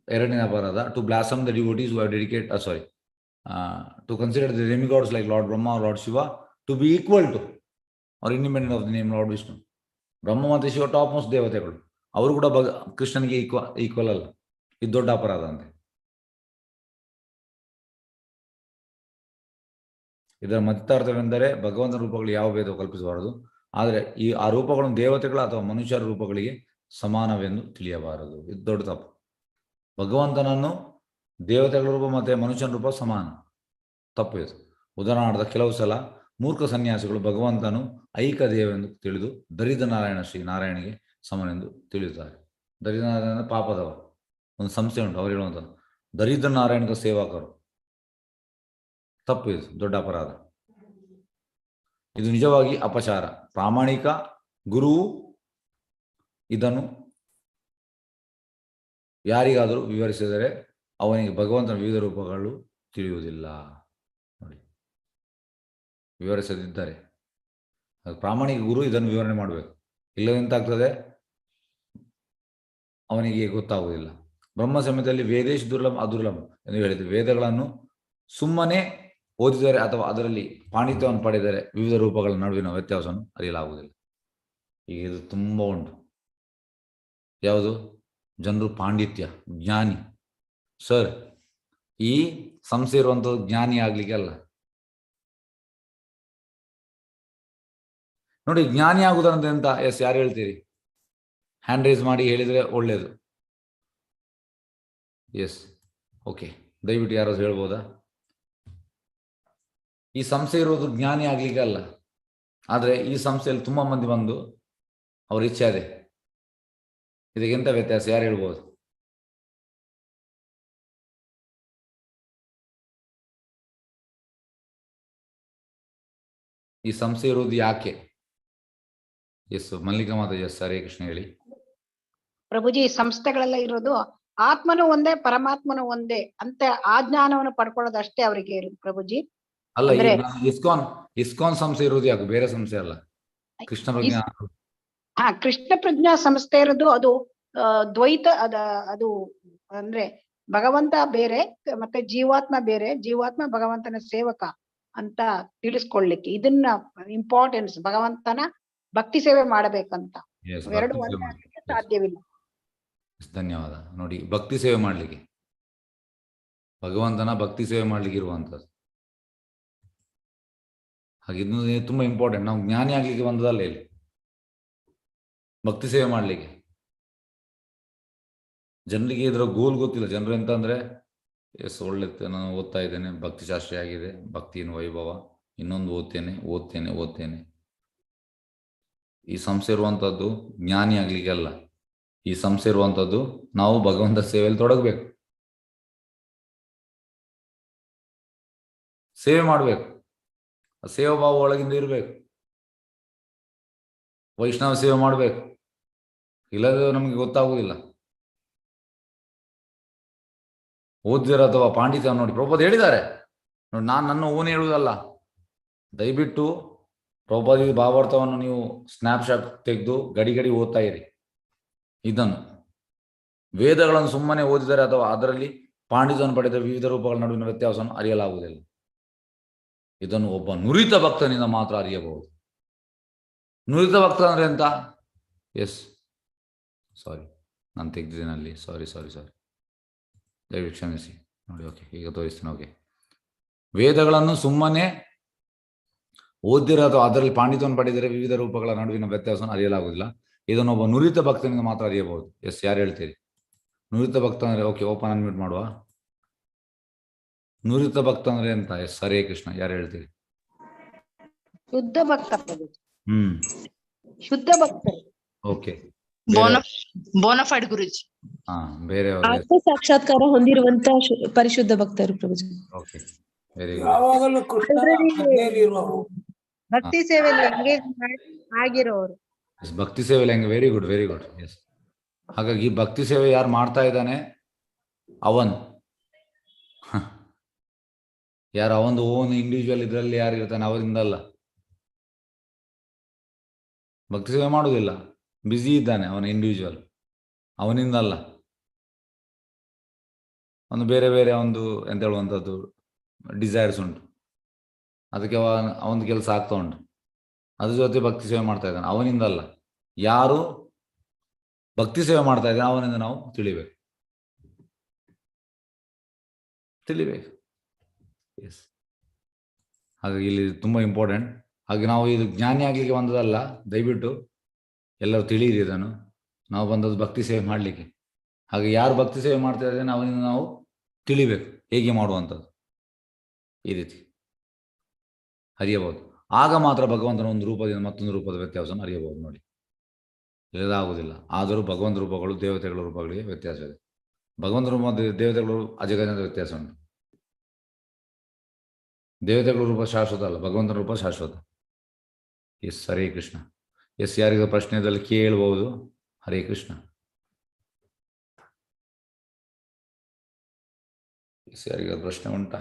ಎರಡನೇ ಅಪರಾಧ to blossom the devotees who have dedicate to consider the demigods like lord Brahma lord Shiva to be equal to or independent of the name lord Vishnu. Brahma ಮತ್ತು ಶಿವ ಟಾಪ್ ಮೋಸ್ಟ್ ದೇವತೆಗಳು, ಅವರು ಕೂಡ ಕೃಷ್ಣನಿಗೆ ಈಕ್ವಲ್ ಅಲ್ಲ. ಇದು ದೊಡ್ಡ ಅಪರಾಧ ಅಂತೆ. ಇದರ ಮತಾರ್ಥವೆಂದರೆ ಭಗವಂತನ ರೂಪಗಳು ಯಾವ ಭೇದವು ಕಲ್ಪಿಸಬಾರದು, ಆದರೆ ಆ ರೂಪಗಳನ್ನು ದೇವತೆಗಳ ಅಥವಾ ಮನುಷ್ಯರ ರೂಪಗಳಿಗೆ ಸಮಾನವೆಂದು ತಿಳಿಯಬಾರದು. ಇದು ದೊಡ್ಡ ತಪ್ಪು. ಭಗವಂತನನ್ನು ದೇವತೆಗಳ ರೂಪ ಮತ್ತು ಮನುಷ್ಯನ ರೂಪ ಸಮಾನ, ತಪ್ಪು ಇದು. ಉದಾಹರಣಾರ್ಥ, ಕೆಲವು ಸಲ ಮೂರ್ಖ ಸನ್ಯಾಸಿಗಳು ಭಗವಂತನು ಐಕ ದೇವೆಂದು ತಿಳಿದು ದರಿದ್ರ ನಾರಾಯಣ ಶ್ರೀ ನಾರಾಯಣಿಗೆ ಸಮನೆಂದು ತಿಳಿಯುತ್ತಾರೆ. ದರಿದ್ರ ನಾರಾಯಣ ಪಾಪದವ ಒಂದು ಸಂಸ್ಥೆ ಉಂಟು, ಅವರು ಹೇಳುವಂಥದ್ದು ದರಿದ್ರ ನಾರಾಯಣದ ಸೇವಕರು. ತಪ್ಪು ಇದು, ದೊಡ್ಡ ಅಪರಾಧ. ಇದು ನಿಜವಾಗಿ ಅಪಚಾರ. ಪ್ರಾಮಾಣಿಕ ಗುರುವು ಇದನ್ನು ಯಾರಿಗಾದರೂ ವಿವರಿಸಿದರೆ ಅವನಿಗೆ ಭಗವಂತನ ವಿವಿಧ ರೂಪಗಳು ತಿಳಿಯುವುದಿಲ್ಲ. ನೋಡಿ, ವಿವರಿಸದಿದ್ದರೆ ಪ್ರಾಮಾಣಿಕ ಗುರು ಇದನ್ನು ವಿವರಣೆ ಮಾಡಬೇಕು. ಇಲ್ಲದಂತಾಗ್ತದೆ, ಅವನಿಗೆ ಗೊತ್ತಾಗುವುದಿಲ್ಲ. ಬ್ರಹ್ಮ ಸಂಹಿತೆಯಲ್ಲಿ ವೇದೇಶ್ ದುರ್ಲಭ ಅದುರ್ಲಭ ಎಂದು ಹೇಳಿದೆ. ವೇದಗಳನ್ನು ಸುಮ್ಮನೆ ಓದಿದರೆ ಅಥವಾ ಅದರಲ್ಲಿ ಪಾಂಡಿತ್ಯವನ್ನು ಪಡೆದರೆ ವಿವಿಧ ರೂಪಗಳ ನಡುವಿನ ವ್ಯತ್ಯಾಸವನ್ನು ಅರಿಯಲಾಗುವುದಿಲ್ಲ. ಈಗ ಇದು ತುಂಬ ಉಂಟು. ಯಾವುದು? ಜನರು ಪಾಂಡಿತ್ಯ, ಜ್ಞಾನಿ. ಸರ್, ಈ ಸಂಸ್ಥೆ ಇರುವಂಥದ್ದು ಜ್ಞಾನಿ ಆಗ್ಲಿಕ್ಕೆ ಅಲ್ಲ. ನೋಡಿ, ಜ್ಞಾನಿ ಆಗುವುದಂತ ಎಂತ? ಎಸ್, ಯಾರು ಹೇಳ್ತೀರಿ? ಹ್ಯಾಂಡ್ ರೈಸ್ ಮಾಡಿ ಹೇಳಿದರೆ ಒಳ್ಳೆಯದು. ಎಸ್, ಓಕೆ, ದಯವಿಟ್ಟು ಯಾರಾದ್ರು ಹೇಳ್ಬೋದಾ? ಈ ಸಂಸ್ಥೆ ಇರುವುದು ಜ್ಞಾನಿ ಆಗ್ಲಿಕ್ಕೆ ಅಲ್ಲ. ಆದರೆ ಈ ಸಂಸ್ಥೆಯಲ್ಲಿ ತುಂಬ ಮಂದಿ ಬಂದು ಅವ್ರ ಇಚ್ಛೆ ಅದೇ. ಇದಕ್ಕೆಂತ ವ್ಯತ್ಯಾಸ? ಯಾರು ಹೇಳ್ಬೋದು? ಈ ಸಂಸ್ಥೆ ಇರುವುದು ಯಾಕೆ? ಎಸ್, ಮಲ್ಲಿಕಾ ಮಾತಾಜಿ. ಎಸ್, ಹರೇ ಕೃಷ್ಣ, ಹೇಳಿ. ಪ್ರಭುಜಿ, ಸಂಸ್ಥೆಗಳೆಲ್ಲ ಇರೋದು ಆತ್ಮನು ಒಂದೇ ಪರಮಾತ್ಮನು ಒಂದೇ ಅಂತ ಆ ಜ್ಞಾನವನ್ನು ಪಡ್ಕೊಳ್ಳೋದು ಅಷ್ಟೇ ಅವರಿಗೆ ಇರೋದು ಪ್ರಭುಜಿ. ಅಲ್ಲ, ಇಸ್ಕಾನ್ ಸಂಸ್ಥೆ ಇರುವುದು ಯಾಕೆ? ಬೇರೆ ಸಂಸ್ಥೆ ಅಲ್ಲ, ಕೃಷ್ಣ ಪ್ರಜ್ಞಾ. ಕೃಷ್ಣ ಪ್ರಜ್ಞಾ ಸಂಸ್ಥೆ ಇರೋದು ಅದು ದ್ವೈತ ಅದು ಅಂದ್ರೆ ಭಗವಂತ ಬೇರೆ ಮತ್ತೆ ಜೀವಾತ್ಮ ಬೇರೆ, ಜೀವಾತ್ಮ ಭಗವಂತನ ಸೇವಕ ಅಂತ ತಿಳಿಸ್ಕೊಳ್ಳಿಕ್ಕೆ ಇದನ್ನ ಇಂಪಾರ್ಟೆನ್ಸ್. ಭಗವಂತನ ಭಕ್ತಿ ಸೇವೆ ಮಾಡಬೇಕಂತ ಎರಡು ಒಂದೇ ಆಗ್ಲಿಕ್ಕೆ ಸಾಧ್ಯವಿಲ್ಲ. ಧನ್ಯವಾದ. ನೋಡಿ, ಭಕ್ತಿ ಸೇವೆ ಮಾಡ್ಲಿಕ್ಕೆ, ಭಗವಂತನ ಭಕ್ತಿ ಸೇವೆ ಮಾಡ್ಲಿಕ್ಕೆ ಇರುವಂಥದ್ದು. ಹಾಗೆ ಇದು ತುಂಬಾ ಇಂಪಾರ್ಟೆಂಟ್. ನಾವು ಜ್ಞಾನಿ ಆಗ್ಲಿಕ್ಕೆ ಬಂದದಲ್ಲ ಇಲ್ಲಿ, ಭಕ್ತಿ ಸೇವೆ ಮಾಡ್ಲಿಕ್ಕೆ. ಜನರಿಗೆ ಇದರ ಗೋಲ್ ಗೊತ್ತಿಲ್ಲ. ಜನರು ಎಂತ ಅಂದ್ರೆ, ಎಸ್ ಒಳ್ಳೆ ನಾನು ಓದ್ತಾ ಇದ್ದೇನೆ, ಭಕ್ತಿ ಶಾಸ್ತ್ರಿ ಆಗಿದೆ, ಭಕ್ತಿನ ವೈಭವ, ಇನ್ನೊಂದು ಓದ್ತೇನೆ. ಈ ಸಂಸ್ಥೆ ಇರುವಂಥದ್ದು ಜ್ಞಾನಿ ಆಗ್ಲಿಕ್ಕೆ ಅಲ್ಲ. ಈ ಸಂಸ್ಥೆ ಇರುವಂಥದ್ದು ನಾವು ಭಗವಂತ ಸೇವೆಯಲ್ಲಿ ತೊಡಗಬೇಕು, ಸೇವೆ ಮಾಡಬೇಕು. ಸೇವಾ ಭಾವ ಒಳಗಿಂದ ಇರಬೇಕು. ವೈಷ್ಣವ ಸೇವೆ ಮಾಡಬೇಕು, ಇಲ್ಲದ ನಮಗೆ ಗೊತ್ತಾಗುವುದಿಲ್ಲ. ಓದಿರ ಅಥವಾ ಪಾಂಡಿತ್ಯ ನೋಡಿ, ಪ್ರಭುಪಾದ ಹೇಳಿದ್ದಾರೆ ನೋಡಿ. ನನ್ನ ಓನ್ ಹೇಳುವುದಲ್ಲ, ದಯವಿಟ್ಟು ಪ್ರಭುಪಾದ ಭಾವಾರ್ಥವನ್ನು ನೀವು ಸ್ನ್ಯಾಪ್ಶಾಟ್ ತೆಗೆದು ಗಡಿ ಓದ್ತಾ ಇರಿ. ಇದನ್ನು ವೇದಗಳನ್ನು ಸುಮ್ಮನೆ ಓದಿದರೆ ಅಥವಾ ಅದರಲ್ಲಿ ಪಾಂಡಿತ್ಯವನ್ನು ಪಡೆದ ವಿವಿಧ ರೂಪಗಳ ನಡುವಿನ ವ್ಯತ್ಯಾಸವನ್ನು ಅರಿಯಲಾಗುವುದಿಲ್ಲ. ಇದನ್ನು ಒಬ್ಬ ನುರಿತ ಭಕ್ತನಿಂದ ಮಾತ್ರ ಅರಿಯಬಹುದು. ನುರಿತ ಭಕ್ತ ಅಂದ್ರೆ ಎಂತ? ಎಸ್, ಸಾರಿ, ನಾನು ತೆಗೆದಿದ್ದೇನೆ ಸಾರಿ, ದಯವಿಟ್ಟು ಕ್ಷಮಿಸಿ. ನೋಡಿ, ಓಕೆ, ಈಗ ತೋರಿಸ್ತೇನೆ. ಓಕೆ, ವೇದಗಳನ್ನು ಸುಮ್ಮನೆ ಓದಿರೋದು ಅದರಲ್ಲಿ ಪಾಂಡಿತ್ಯವನ್ನು ಪಡೆದರೆ ವಿವಿಧ ರೂಪಗಳ ನಡುವಿನ ವ್ಯತ್ಯಾಸವನ್ನು ಅರಿಯಲಾಗುವುದಿಲ್ಲ. ಇದನ್ನೊಬ್ಬ ನುರಿತ ಭಕ್ತನಿಂದ ಮಾತ್ರ ಅರಿಯಬಹುದು. ಎಸ್, ಯಾರು ಹೇಳ್ತೀರಿ? ನುರಿತ ಭಕ್ತ ಅಂದ್ರೆ ಓಕೆ, ಓಪನ್ ಅನ್ಮ್ಯೂಟ್ ಮಾಡುವ. ನುರಿತ ಭಕ್ತ ಅಂದ್ರೆ ಎಂತ? ಎಸ್, ಹರೇ ಕೃಷ್ಣ, ಯಾರು ಹೇಳ್ತೀರಿ? ಶುದ್ಧ ಭಕ್ತ ಪ್ರಭುಜಿ, ಹ್ಮ್, ಶುದ್ಧ ಭಕ್ತರು. ಓಕೆ. ಬೋನಫೈಡ್ ಗುರುಜಿ. ಹಾ, ಬೇರೆಯವರು. ಆತ್ಮ ಸಾಕ್ಷಾತ್ಕಾರ ಹೊಂದಿರುವಂತ ಪರಿಶುದ್ಧ ಭಕ್ತರು ಪ್ರಭುಜಿ. Okay, very good. ಯಾವಾಗಲೂ ಕೃಷ್ಣ ಪ್ರಜ್ಞೆಯಲ್ಲಿ ಇರುವವರು. ಭಕ್ತಿ ಸೇವೆಯಲ್ಲಿ ಎಂಗೇಜ್ ಆಗಿರೋರು. ಭಕ್ತಿ ಸೇವೆಯಲ್ಲಿ ಹೆಂಗೆ? Very good, very good. Yes, ಹಾಗಾಗಿ ಭಕ್ತಿ ಸೇವೆ ಯಾರು ಮಾಡ್ತಾ ಇದ್ದಾನೆ ಅವನ್ ಯಾರು ಅವಂದು ಓನ್ ಇಂಡಿವಿಜುವಲ್ ಇದರಲ್ಲಿ ಯಾರು ಇರ್ತಾನೆ ಅವರಿಂದ ಅಲ್ಲ. ಭಕ್ತಿ ಸೇವೆ ಮಾಡುವುದಿಲ್ಲ, ಬ್ಯುಸಿ ಇದ್ದಾನೆ ಅವನ ಇಂಡಿವಿಜುವಲ್, ಅವನಿಂದ ಅಲ್ಲ. ಒಂದು ಬೇರೆ ಬೇರೆ ಒಂದು ಎಂತ ಹೇಳುವಂಥದ್ದು ಡಿಸೈರ್ಸ್ ಉಂಟು, ಅದಕ್ಕೆ ಅವನ ಕೆಲಸ ಆಗ್ತಾ ಉಂಟು, ಅದ್ರ ಜೊತೆ ಭಕ್ತಿ ಸೇವೆ ಮಾಡ್ತಾ ಇದ್ದಾನೆ, ಅವನಿಂದ ಅಲ್ಲ. ಯಾರು ಭಕ್ತಿ ಸೇವೆ ಮಾಡ್ತಾ ಇದ್ದಾನೆ ಅವನಿಂದ ನಾವು ತಿಳಿಬೇಕು. ಎಸ್, ಹಾಗಾಗಿ ಇಲ್ಲಿ ತುಂಬ ಇಂಪಾರ್ಟೆಂಟ್. ಹಾಗೆ ನಾವು ಇದು ಜ್ಞಾನಿ ಆಗ್ಲಿಕ್ಕೆ ಬಂದದಲ್ಲ, ದಯವಿಟ್ಟು ಎಲ್ಲರೂ ತಿಳಿಯಿರಿ ಇದನ್ನು. ನಾವು ಬಂದದ್ದು ಭಕ್ತಿ ಸೇವೆ ಮಾಡಲಿಕ್ಕೆ. ಹಾಗೆ ಯಾರು ಭಕ್ತಿ ಸೇವೆ ಮಾಡ್ತಾ ಇದ್ದಾನೆ ಅವನಿಂದ ನಾವು ತಿಳಿಬೇಕು ಹೇಗೆ ಮಾಡುವಂಥದ್ದು. ಈ ರೀತಿ ಅರಿಯಬಹುದು. ಆಗ ಮಾತ್ರ ಭಗವಂತನ ಒಂದು ರೂಪದಿಂದ ಮತ್ತೊಂದು ರೂಪದ ವ್ಯತ್ಯಾಸವನ್ನು ಅರಿಯಬಹುದು. ನೋಡಿ, ಇಲ್ಲದಾಗುವುದಿಲ್ಲ. ಆದರೂ ಭಗವಂತ ರೂಪಗಳು ದೇವತೆಗಳ ರೂಪಗಳಿಗೆ ವ್ಯತ್ಯಾಸ ಇದೆ. ಭಗವಂತ ರೂಪ ದೇವತೆಗಳು ಅಜಗಜದ ವ್ಯತ್ಯಾಸ ಉಂಟು. ದೇವತೆಗಳ ರೂಪ ಶಾಶ್ವತ ಅಲ್ಲ, ಭಗವಂತನ ರೂಪ ಶಾಶ್ವತ. ಎಸ್, ಹರೇ ಕೃಷ್ಣ. ಎಸ್, ಯಾರಿಗ ಪ್ರಶ್ನೆದಲ್ಲಿ ಕೇಳಬಹುದು? ಹರೇ ಕೃಷ್ಣ. ಎಸ್, ಯಾರಿಗ ಪ್ರಶ್ನೆ ಉಂಟಾ?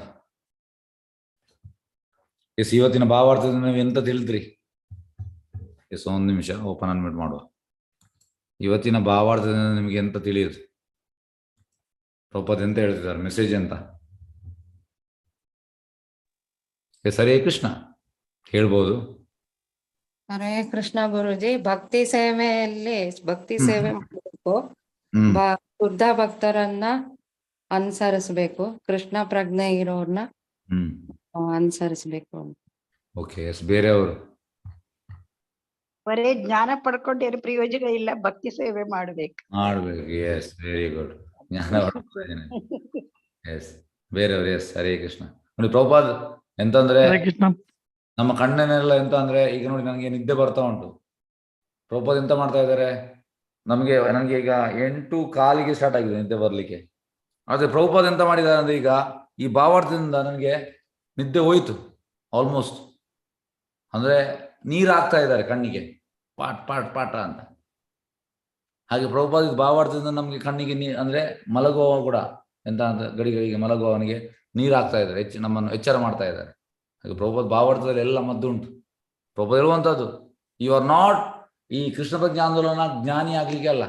ಎಸ್, ಇವತ್ತಿನ ಭಾವಾರ್ಥದಿಂದ ನೀವು ಎಂತ ತಿಳಿದ್ರಿ? ಎಸ್, ಒಂದು ನಿಮಿಷ ಓಪನ್ ಅನ್ಮಿಟ್ ಮಾಡುವ. ಇವತ್ತಿನ ಭಾವಾರ್ಥದಿಂದ ನಿಮಗೆ ಎಂತ ತಿಳಿಯುದು? ಪ್ರಭುಪಾದ ಎಂತ ಹೇಳ್ತಿದ್ದಾರೆ? ಮೆಸೇಜ್ ಎಂತ? ಎಸ್, ಹರೇ ಕೃಷ್ಣ, ಹೇಳ್ಬೋದು. ಹರೇ ಕೃಷ್ಣ ಗುರುಜಿ. ಭಕ್ತಿ ಸೇವೆಯಲ್ಲಿ ಭಕ್ತಿ ಸೇವೆ ಮಾಡಬೇಕು, ಶುದ್ಧ ಭಕ್ತರನ್ನ ಅನುಸರಿಸ್ಬೇಕು, ಕೃಷ್ಣ ಪ್ರಜ್ಞೆ ಇರೋರ್ನ ಅನುಸರಿಸ್ಬೇಕು. ಓಕೆ. ಎಸ್, ಬೇರೆಯವರು? ಬರೇ ಜ್ಞಾನ ಪಡ್ಕೊಂಡೇನು ಪ್ರಯೋಜನ ಇಲ್ಲ, ಭಕ್ತಿ ಸೇವೆ ಮಾಡ್ಬೇಕು. Yes, very good. ಜ್ಞಾನ. ಎಸ್, ಬೇರೆಯವರು? ಎಸ್, ಹರೇ ಕೃಷ್ಣ. ನೋಡಿ ಪ್ರಭುಪಾದ್ ಎಂತಂದ್ರೆ ನಮ್ಮ ಕಣ್ಣನ್ನೆಲ್ಲ ಎಂತ ಅಂದ್ರೆ, ಈಗ ನೋಡಿ ನನಗೆ ನಿದ್ದೆ ಬರ್ತಾ ಉಂಟು. ಪ್ರಭುಪಾದ್ ಎಂತ ಮಾಡ್ತಾ ಇದ್ದಾರೆ, ನನಗೆ ಈಗ 8:15 ಸ್ಟಾರ್ಟ್ ಆಗಿದೆ ನಿದ್ದೆ ಬರ್ಲಿಕ್ಕೆ. ಆದ್ರೆ ಪ್ರಭುಪಾದ್ ಎಂತ ಮಾಡಿದ್ದಾರೆ ಅಂದ್ರೆ, ಈಗ ಈ ಭಾವಾರ್ಥದಿಂದ ನನಗೆ ನಿದ್ದೆ ಹೋಯ್ತು ಆಲ್ಮೋಸ್ಟ್. ಅಂದ್ರೆ ನೀರು ಹಾಕ್ತಾ ಇದ್ದಾರೆ ಕಣ್ಣಿಗೆ, ಪಾಟ್ ಪಾಟ್ ಪಾಠ ಅಂತ. ಹಾಗೆ ಪ್ರಭುಪಾದ ಭಾವಾರ್ಥದಿಂದ ನಮ್ಗೆ ಕಣ್ಣಿಗೆ ಅಂದ್ರೆ ಮಲಗುವ ಕೂಡ ಎಂತ ಅಂತ ಗಡಿಗಳಿಗೆ ಮಲಗುವವನಿಗೆ ನೀರು ಹಾಕ್ತಾ ಇದ್ದಾರೆ, ನಮ್ಮನ್ನು ಎಚ್ಚರ ಮಾಡ್ತಾ ಇದ್ದಾರೆ. ಹಾಗೆ ಪ್ರಭುಪಾದ ಭಾವಾರ್ಥದಲ್ಲಿ ಎಲ್ಲ ಮದ್ದು ಉಂಟು. ಪ್ರಭುಪಾದ ಹೇಳುವಂಥದ್ದು, ಯು ಆರ್ ನಾಟ್ ಈ ಕೃಷ್ಣ ಪ್ರಜ್ಞೆ ಆಂದೋಲನ ಜ್ಞಾನಿ ಆಗ್ಲಿಕ್ಕೆ ಅಲ್ಲ.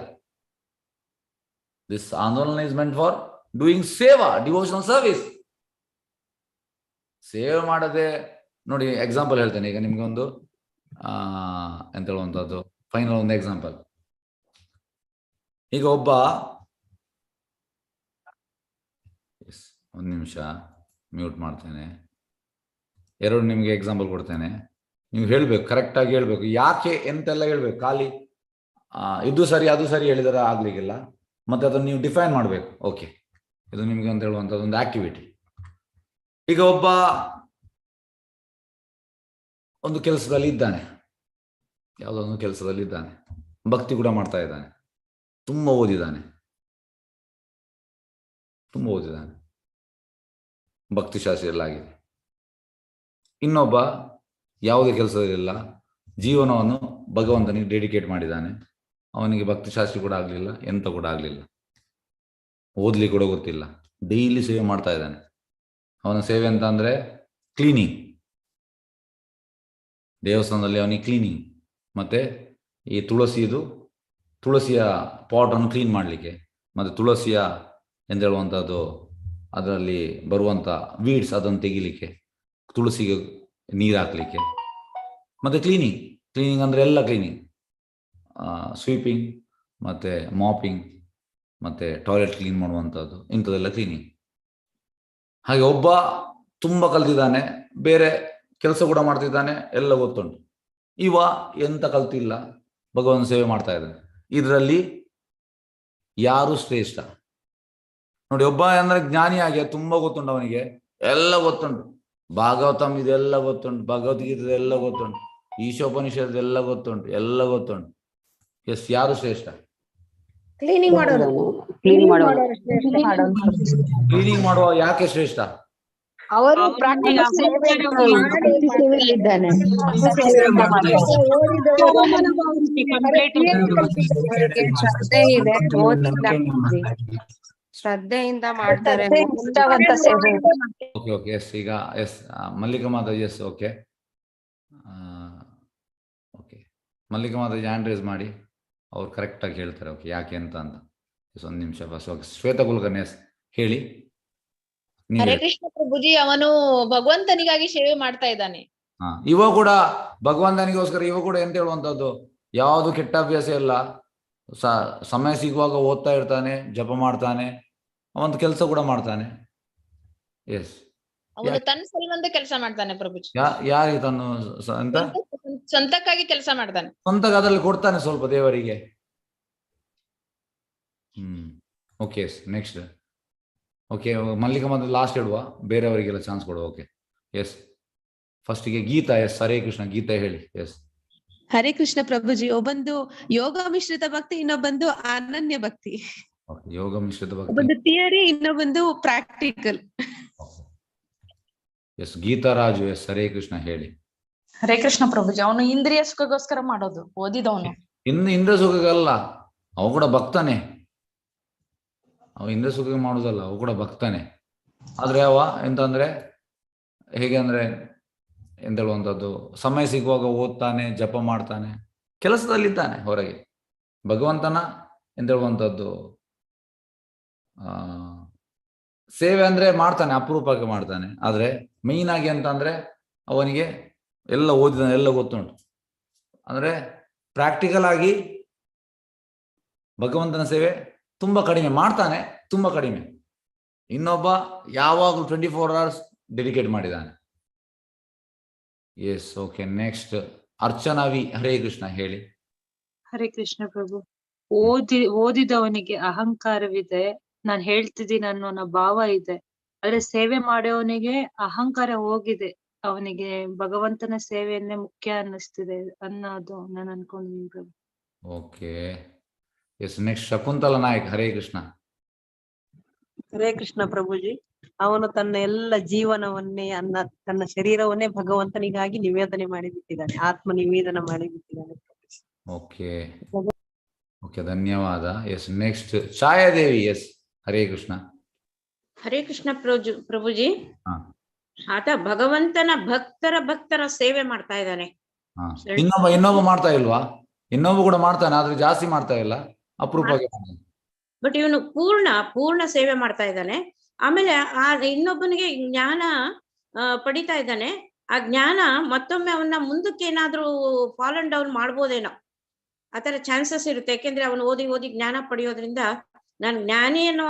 ದಿಸ್ ಆಂದೋಲನ ಇಸ್ ಮೆಂಟ್ ಫಾರ್ ಡೂಯಿಂಗ್ ಸೇವಾ, ಡಿವೋಷನಲ್ ಸರ್ವಿಸ್. ಸೇವೆ ಮಾಡದೆ ನೋಡಿ, ಎಕ್ಸಾಂಪಲ್ ಹೇಳ್ತೇನೆ. ಈಗ ನಿಮ್ಗೆ ಒಂದು ಎಂತ ಹೇಳುವಂಥದ್ದು ಫೈನಲ್ ಒಂದು ಎಕ್ಸಾಂಪಲ್. ಈಗ ಒಬ್ಬ, ಒಂದು ನಿಮಿಷ ಮ್ಯೂಟ್ ಮಾಡ್ತೇನೆ. ಎರಡು ನಿಮಗೆ ಎಕ್ಸಾಂಪಲ್ ಕೊಡ್ತೇನೆ, ನೀವು ಹೇಳ್ಬೇಕು, ಕರೆಕ್ಟಾಗಿ ಹೇಳ್ಬೇಕು, ಯಾಕೆ ಎಂತೆಲ್ಲ ಹೇಳ್ಬೇಕು. ಖಾಲಿ ಇದು ಸರಿ ಅದು ಸರಿ ಹೇಳಿದರೆ ಆಗ್ಲಿಕ್ಕಿಲ್ಲ, ಮತ್ತೆ ಅದನ್ನು ನೀವು ಡಿಫೈನ್ ಮಾಡಬೇಕು. ಓಕೆ, ಇದು ನಿಮಗೆ ಅಂತ ಹೇಳುವಂಥದ್ದು ಒಂದು ಆಕ್ಟಿವಿಟಿ. ಈಗ ಒಬ್ಬ ಒಂದು ಕೆಲಸದಲ್ಲಿ ಇದ್ದಾನೆ, ಯಾವುದೊಂದು ಕೆಲಸದಲ್ಲಿ ಇದ್ದಾನೆ, ಭಕ್ತಿ ಕೂಡ ಮಾಡ್ತಾ ಇದ್ದಾನೆ, ತುಂಬ ಓದಿದ್ದಾನೆ, ಭಕ್ತಿ ಶಾಸ್ತ್ರ ಎಲ್ಲ ಆಗಿದೆ. ಇನ್ನೊಬ್ಬ ಯಾವುದೇ ಕೆಲಸದಲ್ಲಿಲ್ಲ, ಜೀವನವನ್ನು ಭಗವಂತನಿಗೆ ಡೆಡಿಕೇಟ್ ಮಾಡಿದ್ದಾನೆ, ಅವನಿಗೆ ಭಕ್ತಿ ಶಾಸ್ತ್ರ ಕೂಡ ಆಗಲಿಲ್ಲ, ಎಂತ ಕೂಡ ಆಗಲಿಲ್ಲ, ಓದ್ಲಿಕ್ಕೆ ಕೂಡ ಗೊತ್ತಿಲ್ಲ, ಡೈಲಿ ಸೇವೆ ಮಾಡ್ತಾ ಇದ್ದಾನೆ. ಅವನ ಸೇವೆ ಅಂತ ಅಂದ್ರೆ ಕ್ಲೀನಿಂಗ್, ದೇವಸ್ಥಾನದಲ್ಲಿ ಅವನಿಗೆ ಕ್ಲೀನಿಂಗ್, ಮತ್ತೆ ಈ ತುಳಸಿಯ ಪಾಟನ್ನು ಕ್ಲೀನ್ ಮಾಡಲಿಕ್ಕೆ, ಮತ್ತು ತುಳಸಿಯ ಎಂತ ಹೇಳುವಂಥದ್ದು ಅದರಲ್ಲಿ ಬರುವಂಥ ವೀಡ್ಸ್ ಅದನ್ನು ತೆಗಿಲಿಕ್ಕೆ, ತುಳಸಿಗೆ ನೀರು ಹಾಕಲಿಕ್ಕೆ, ಮತ್ತು ಕ್ಲೀನಿಂಗ್ ಅಂದರೆ ಎಲ್ಲ ಕ್ಲೀನಿಂಗ್, ಸ್ವೀಪಿಂಗ್ ಮತ್ತು ಮಾಪಿಂಗ್ ಮತ್ತು ಟಾಯ್ಲೆಟ್ ಕ್ಲೀನ್ ಮಾಡುವಂಥದ್ದು, ಇಂಥದ್ದೆಲ್ಲ ಕ್ಲೀನಿಂಗ್. ಹಾಗೆ ಒಬ್ಬ ತುಂಬ ಕಲ್ತಿದ್ದಾನೆ, ಬೇರೆ ಕೆಲಸ ಕೂಡ ಮಾಡ್ತಿದ್ದಾನೆ, ಎಲ್ಲ ಗೊತ್ತುಂಟು. ಇವ ಎಂತ ಕಲ್ತಿಲ್ಲ, ಭಗವಂತ ಸೇವೆ ಮಾಡ್ತಾ ಇದ್ದಾನೆ. ಇದರಲ್ಲಿ ಯಾರು ಶ್ರೇಷ್ಠ ನೋಡಿ? ಒಬ್ಬ ಅಂದ್ರೆ ಜ್ಞಾನಿಯಾಗಿ ತುಂಬಾ ಗೊತ್ತುಂಟು, ಅವನಿಗೆ ಎಲ್ಲ ಗೊತ್ತುಂಟು, ಭಾಗವತಂ ಇದೆಲ್ಲ ಗೊತ್ತುಂಟು, ಭಗವದ್ಗೀತೆ ಎಲ್ಲ ಗೊತ್ತುಂಟು, ಈಶೋಪನಿಷತ್ ಎಲ್ಲ ಗೊತ್ತುಂಟು, ಎಲ್ಲ ಗೊತ್ತುಂಟು. ಎಸ್, ಯಾರು ಶ್ರೇಷ್ಠ? ಕ್ಲೀನಿಂಗ್ ಮಾಡೋರು ಕ್ಲೀನಿಂಗ್ ಮಾಡುವ ಯಾಕೆ ಶ್ರೇಷ್ಠ? ಅವರು ಅವ್ರು ಪ್ರಾಕ್ಟಿಕಲ್ ಈಗ ಸೇವೆ ಭಕ್ತಿ ಮಾಡಿ ಸೇವೆಯಲ್ಲಿದ್ದಾನೆ. ಕಂಪ್ಲೀಟ್ ಅವರಿಗೆ ಶ್ರದ್ಧೆ ಇದೆ, ಓದಿಲ್ಲ ಪ್ರಭುಜಿ. ಶ್ರದ್ಧೆಯಿಂದ ಮಾಡ್ತಾರೆ. Okay okay, yes. ಈಗ yes, Mallika Mataji, yes, okay okay. Mallika Mataji hand raise ಮಾಡಿ, ಅವ್ರು ಕರೆಕ್ಟಾಗಿ ಹೇಳ್ತಾರೆ ಓಕೆ ಯಾಕೆ ಅಂತ. ಎಸ್, ಒಂದು ನಿಮಿಷ ಬಸ್. ಓಕೆ, ಶ್ವೇತಾ ಕುಲಕರ್ಣಿ, ಎಸ್, ಹೇಳಿ. ಹರೇ ಕೃಷ್ಣ ಪ್ರಭುಜಿ, ಅವನು ಭಗವಂತನಿಗಾಗಿ ಸೇವೆ ಮಾಡ್ತಾ ಇದ್ದಾನೆ. ಇವ ಕೂಡ ಭಗವಂತನಿಗೋಸ್ಕರ, ಇವ ಕೂಡ ಎಂತ ಹೇಳುವಂತದ್ದು, ಯಾವುದು ಕೆಟ್ಟ ಅಭ್ಯಾಸ ಇಲ್ಲ. ಸಮಯ ಸಿಗುವಾಗ ಓದ್ತಾ ಇರ್ತಾನೆ, ಜಪ ಮಾಡ್ತಾನೆ, ಅವಂತ ಕೆಲಸ ಕೂಡ ಮಾಡ್ತಾನೆ. ಎಸ್, ಅವನು ತನ್ನ ಸಲುವಂತ ಕೆಲಸ ಮಾಡ್ತಾನೆ ಪ್ರಭುಜಿ. ಯಾರಿಗೆ ತನ್ನ ಅಂತ ಸ್ವಂತಕ್ಕಾಗಿ ಕೆಲಸ ಮಾಡ್ತಾನೆ. ಸ್ವಂತ ಅದರಲ್ಲಿ ಕೊಡ್ತಾನೆ ಸ್ವಲ್ಪ ದೇವರಿಗೆ. Okay, yes, next. Okay, Mallika ಮತ್ತೆ ಲಾಸ್ಟ್ ಇಡುವ, ಬೇರೆಯವರಿಗೆಲ್ಲ ಚಾನ್ಸ್ ಕೊಡುವ. ಓಕೆ, ಎಸ್, ಫಸ್ಟಿಗೆ ಗೀತಾ. ಎಸ್, ಹರೇ ಕೃಷ್ಣ, ಗೀತಾ ಹೇಳಿ. ಎಸ್, ಹರೇ ಕೃಷ್ಣ ಪ್ರಭುಜಿ, ಒಬ್ಬಂದು ಯೋಗ ಮಿಶ್ರಿತ ಭಕ್ತಿ, ಇನ್ನೊಬ್ಬಂದು ಅನನ್ಯ ಭಕ್ತಿ. ಯೋಗ ಮಿಶ್ರಿತ ಭಕ್ತಿ, ಒಬ್ಬಂದು ಥಿಯರಿ, ಇನ್ನೊಬ್ಬಂದು practical. Yes, Geeta Raju. Yes, Hare Krishna ಹೇಳಿ. ಹರೇ ಕೃಷ್ಣ ಪ್ರಭುಜಿ, ಅವನು ಇಂದ್ರಿಯ ಸುಖಗೋಸ್ಕರ ಮಾಡೋದು, ಓದಿದವನು. ಇನ್ನು ಇಂದ್ರ ಸುಖಗಲ್ಲ, ಅವ ಕೂಡ ಭಕ್ತನೇ. ಅವ ಇಂದ್ರ ಸುಖ ಮಾಡುದಲ್ಲ, ಅವ ಕೂಡ ಭಕ್ತನೇ. ಆದ್ರೆ ಅವ ಎಂತಂದ್ರೆ, ಹೇಗೆ ಅಂದ್ರೆ ಎಂತ ಹೇಳುವಂಥದ್ದು, ಸಮಯ ಸಿಗುವಾಗ ಓದ್ತಾನೆ, ಜಪ ಮಾಡ್ತಾನೆ, ಕೆಲಸದಲ್ಲಿದ್ದಾನೆ ಹೊರಗೆ. ಭಗವಂತನ ಎಂತ ಹೇಳುವಂಥದ್ದು ಸೇವೆ ಅಂದ್ರೆ ಮಾಡ್ತಾನೆ, ಅಪರೂಪಕ್ಕೆ ಮಾಡ್ತಾನೆ. ಆದ್ರೆ ಮೇಯ್ನ್ ಆಗಿ ಅಂತಂದ್ರೆ ಅವನಿಗೆ ಎಲ್ಲ ಓದಿದ, ಎಲ್ಲ ಗೊತ್ತುಂಟು. ಅಂದ್ರೆ ಪ್ರಾಕ್ಟಿಕಲ್ ಆಗಿ ಭಗವಂತನ ಸೇವೆ ತುಂಬಾ ಕಡಿಮೆ ಮಾಡ್ತಾನೆ, ತುಂಬಾ ಕಡಿಮೆ. ಇನ್ನೊಬ್ಬ ಯಾವಾಗಲೂ 24 hours ಡೆಡಿಕೇಟ್ ಮಾಡಿದ್ದಾನೆ. Yes, okay, next Archana V. Hare Krishna ಹೇಳಿ. ಹರೇ ಕೃಷ್ಣ ಪ್ರಭು, ಓದಿದವನಿಗೆ ಅಹಂಕಾರವಿದೆ, ನಾನ್ ಹೇಳ್ತಿದ್ದೀನಿ ಅನ್ನೋ ಭಾವ ಇದೆ. ಆದ್ರೆ ಸೇವೆ ಮಾಡೋವನಿಗೆ ಅಹಂಕಾರ ಹೋಗಿದೆ, ಅವನಿಗೆ ಭಗವಂತನ ಸೇವೆಯನ್ನೇ ಮುಖ್ಯ ಅನ್ನಿಸ್ತಿದೆ ಅನ್ನೋದು ನಾನು ಅನ್ಕೊಂಡಿದ್ದೀನಿ Prabhu. Okay, yes, next Shakuntala Nayak. Hare Krishna. Hare Krishna Prabhuji, ಅವನು ತನ್ನ ಎಲ್ಲ ಜೀವನವನ್ನೇ, ತನ್ನ ಶರೀರವನ್ನೇ ಭಗವಂತನಿಗಾಗಿ ನಿವೇದನೆ ಮಾಡಿಬಿಟ್ಟಿದ್ದಾನೆ, ಆತ್ಮ ನಿವೇದನ ಮಾಡಿಬಿಟ್ಟಿದ್ದಾನೆ. ಓಕೆ ಓಕೆ, ಧನ್ಯವಾದ. Yes, next Chhayadevi. Yes, Hare Krishna. Hare Krishna Prabhuji, ಆತ ಭಗವಂತನ ಭಕ್ತರ ಸೇವೆ ಮಾಡ್ತಾ ಇದ್ದಾನೆ. ಇನ್ನೊಬ್ಬ ಮಾಡ್ತಾ ಇಲ್ವಾ? ಇನ್ನೊಬ್ಬ ಕೂಡ ಮಾಡ್ತಾನೆ, ಆದ್ರೆ ಜಾಸ್ತಿ ಮಾಡ್ತಾ ಇಲ್ಲ, ಅಪರೂಪಕ್ಕೆ. ಬಟ್ ಇವನು ಪೂರ್ಣ ಸೇವೆ ಮಾಡ್ತಾ ಇದ್ದಾನೆ. ಆಮೇಲೆ ಆ ಇನ್ನೊಬ್ಬನಿಗೆ ಜ್ಞಾನ ಪಡಿತಾ ಇದ್ದಾನೆ. ಆ ಜ್ಞಾನ ಮತ್ತೊಮ್ಮೆ ಅವನ್ನ ಮುಂದಕ್ಕೆ ಏನಾದ್ರೂ ಫಾಲ್ ಅಂಡ್ ಡೌನ್ ಮಾಡ್ಬೋದೇನೋ, ಆತರ ಚಾನ್ಸಸ್ ಇರುತ್ತೆ. ಯಾಕೆಂದ್ರೆ ಅವನು ಓದಿ ಜ್ಞಾನ ಪಡೆಯೋದ್ರಿಂದ ನಾನು ಜ್ಞಾನಿ ಅನ್ನೋ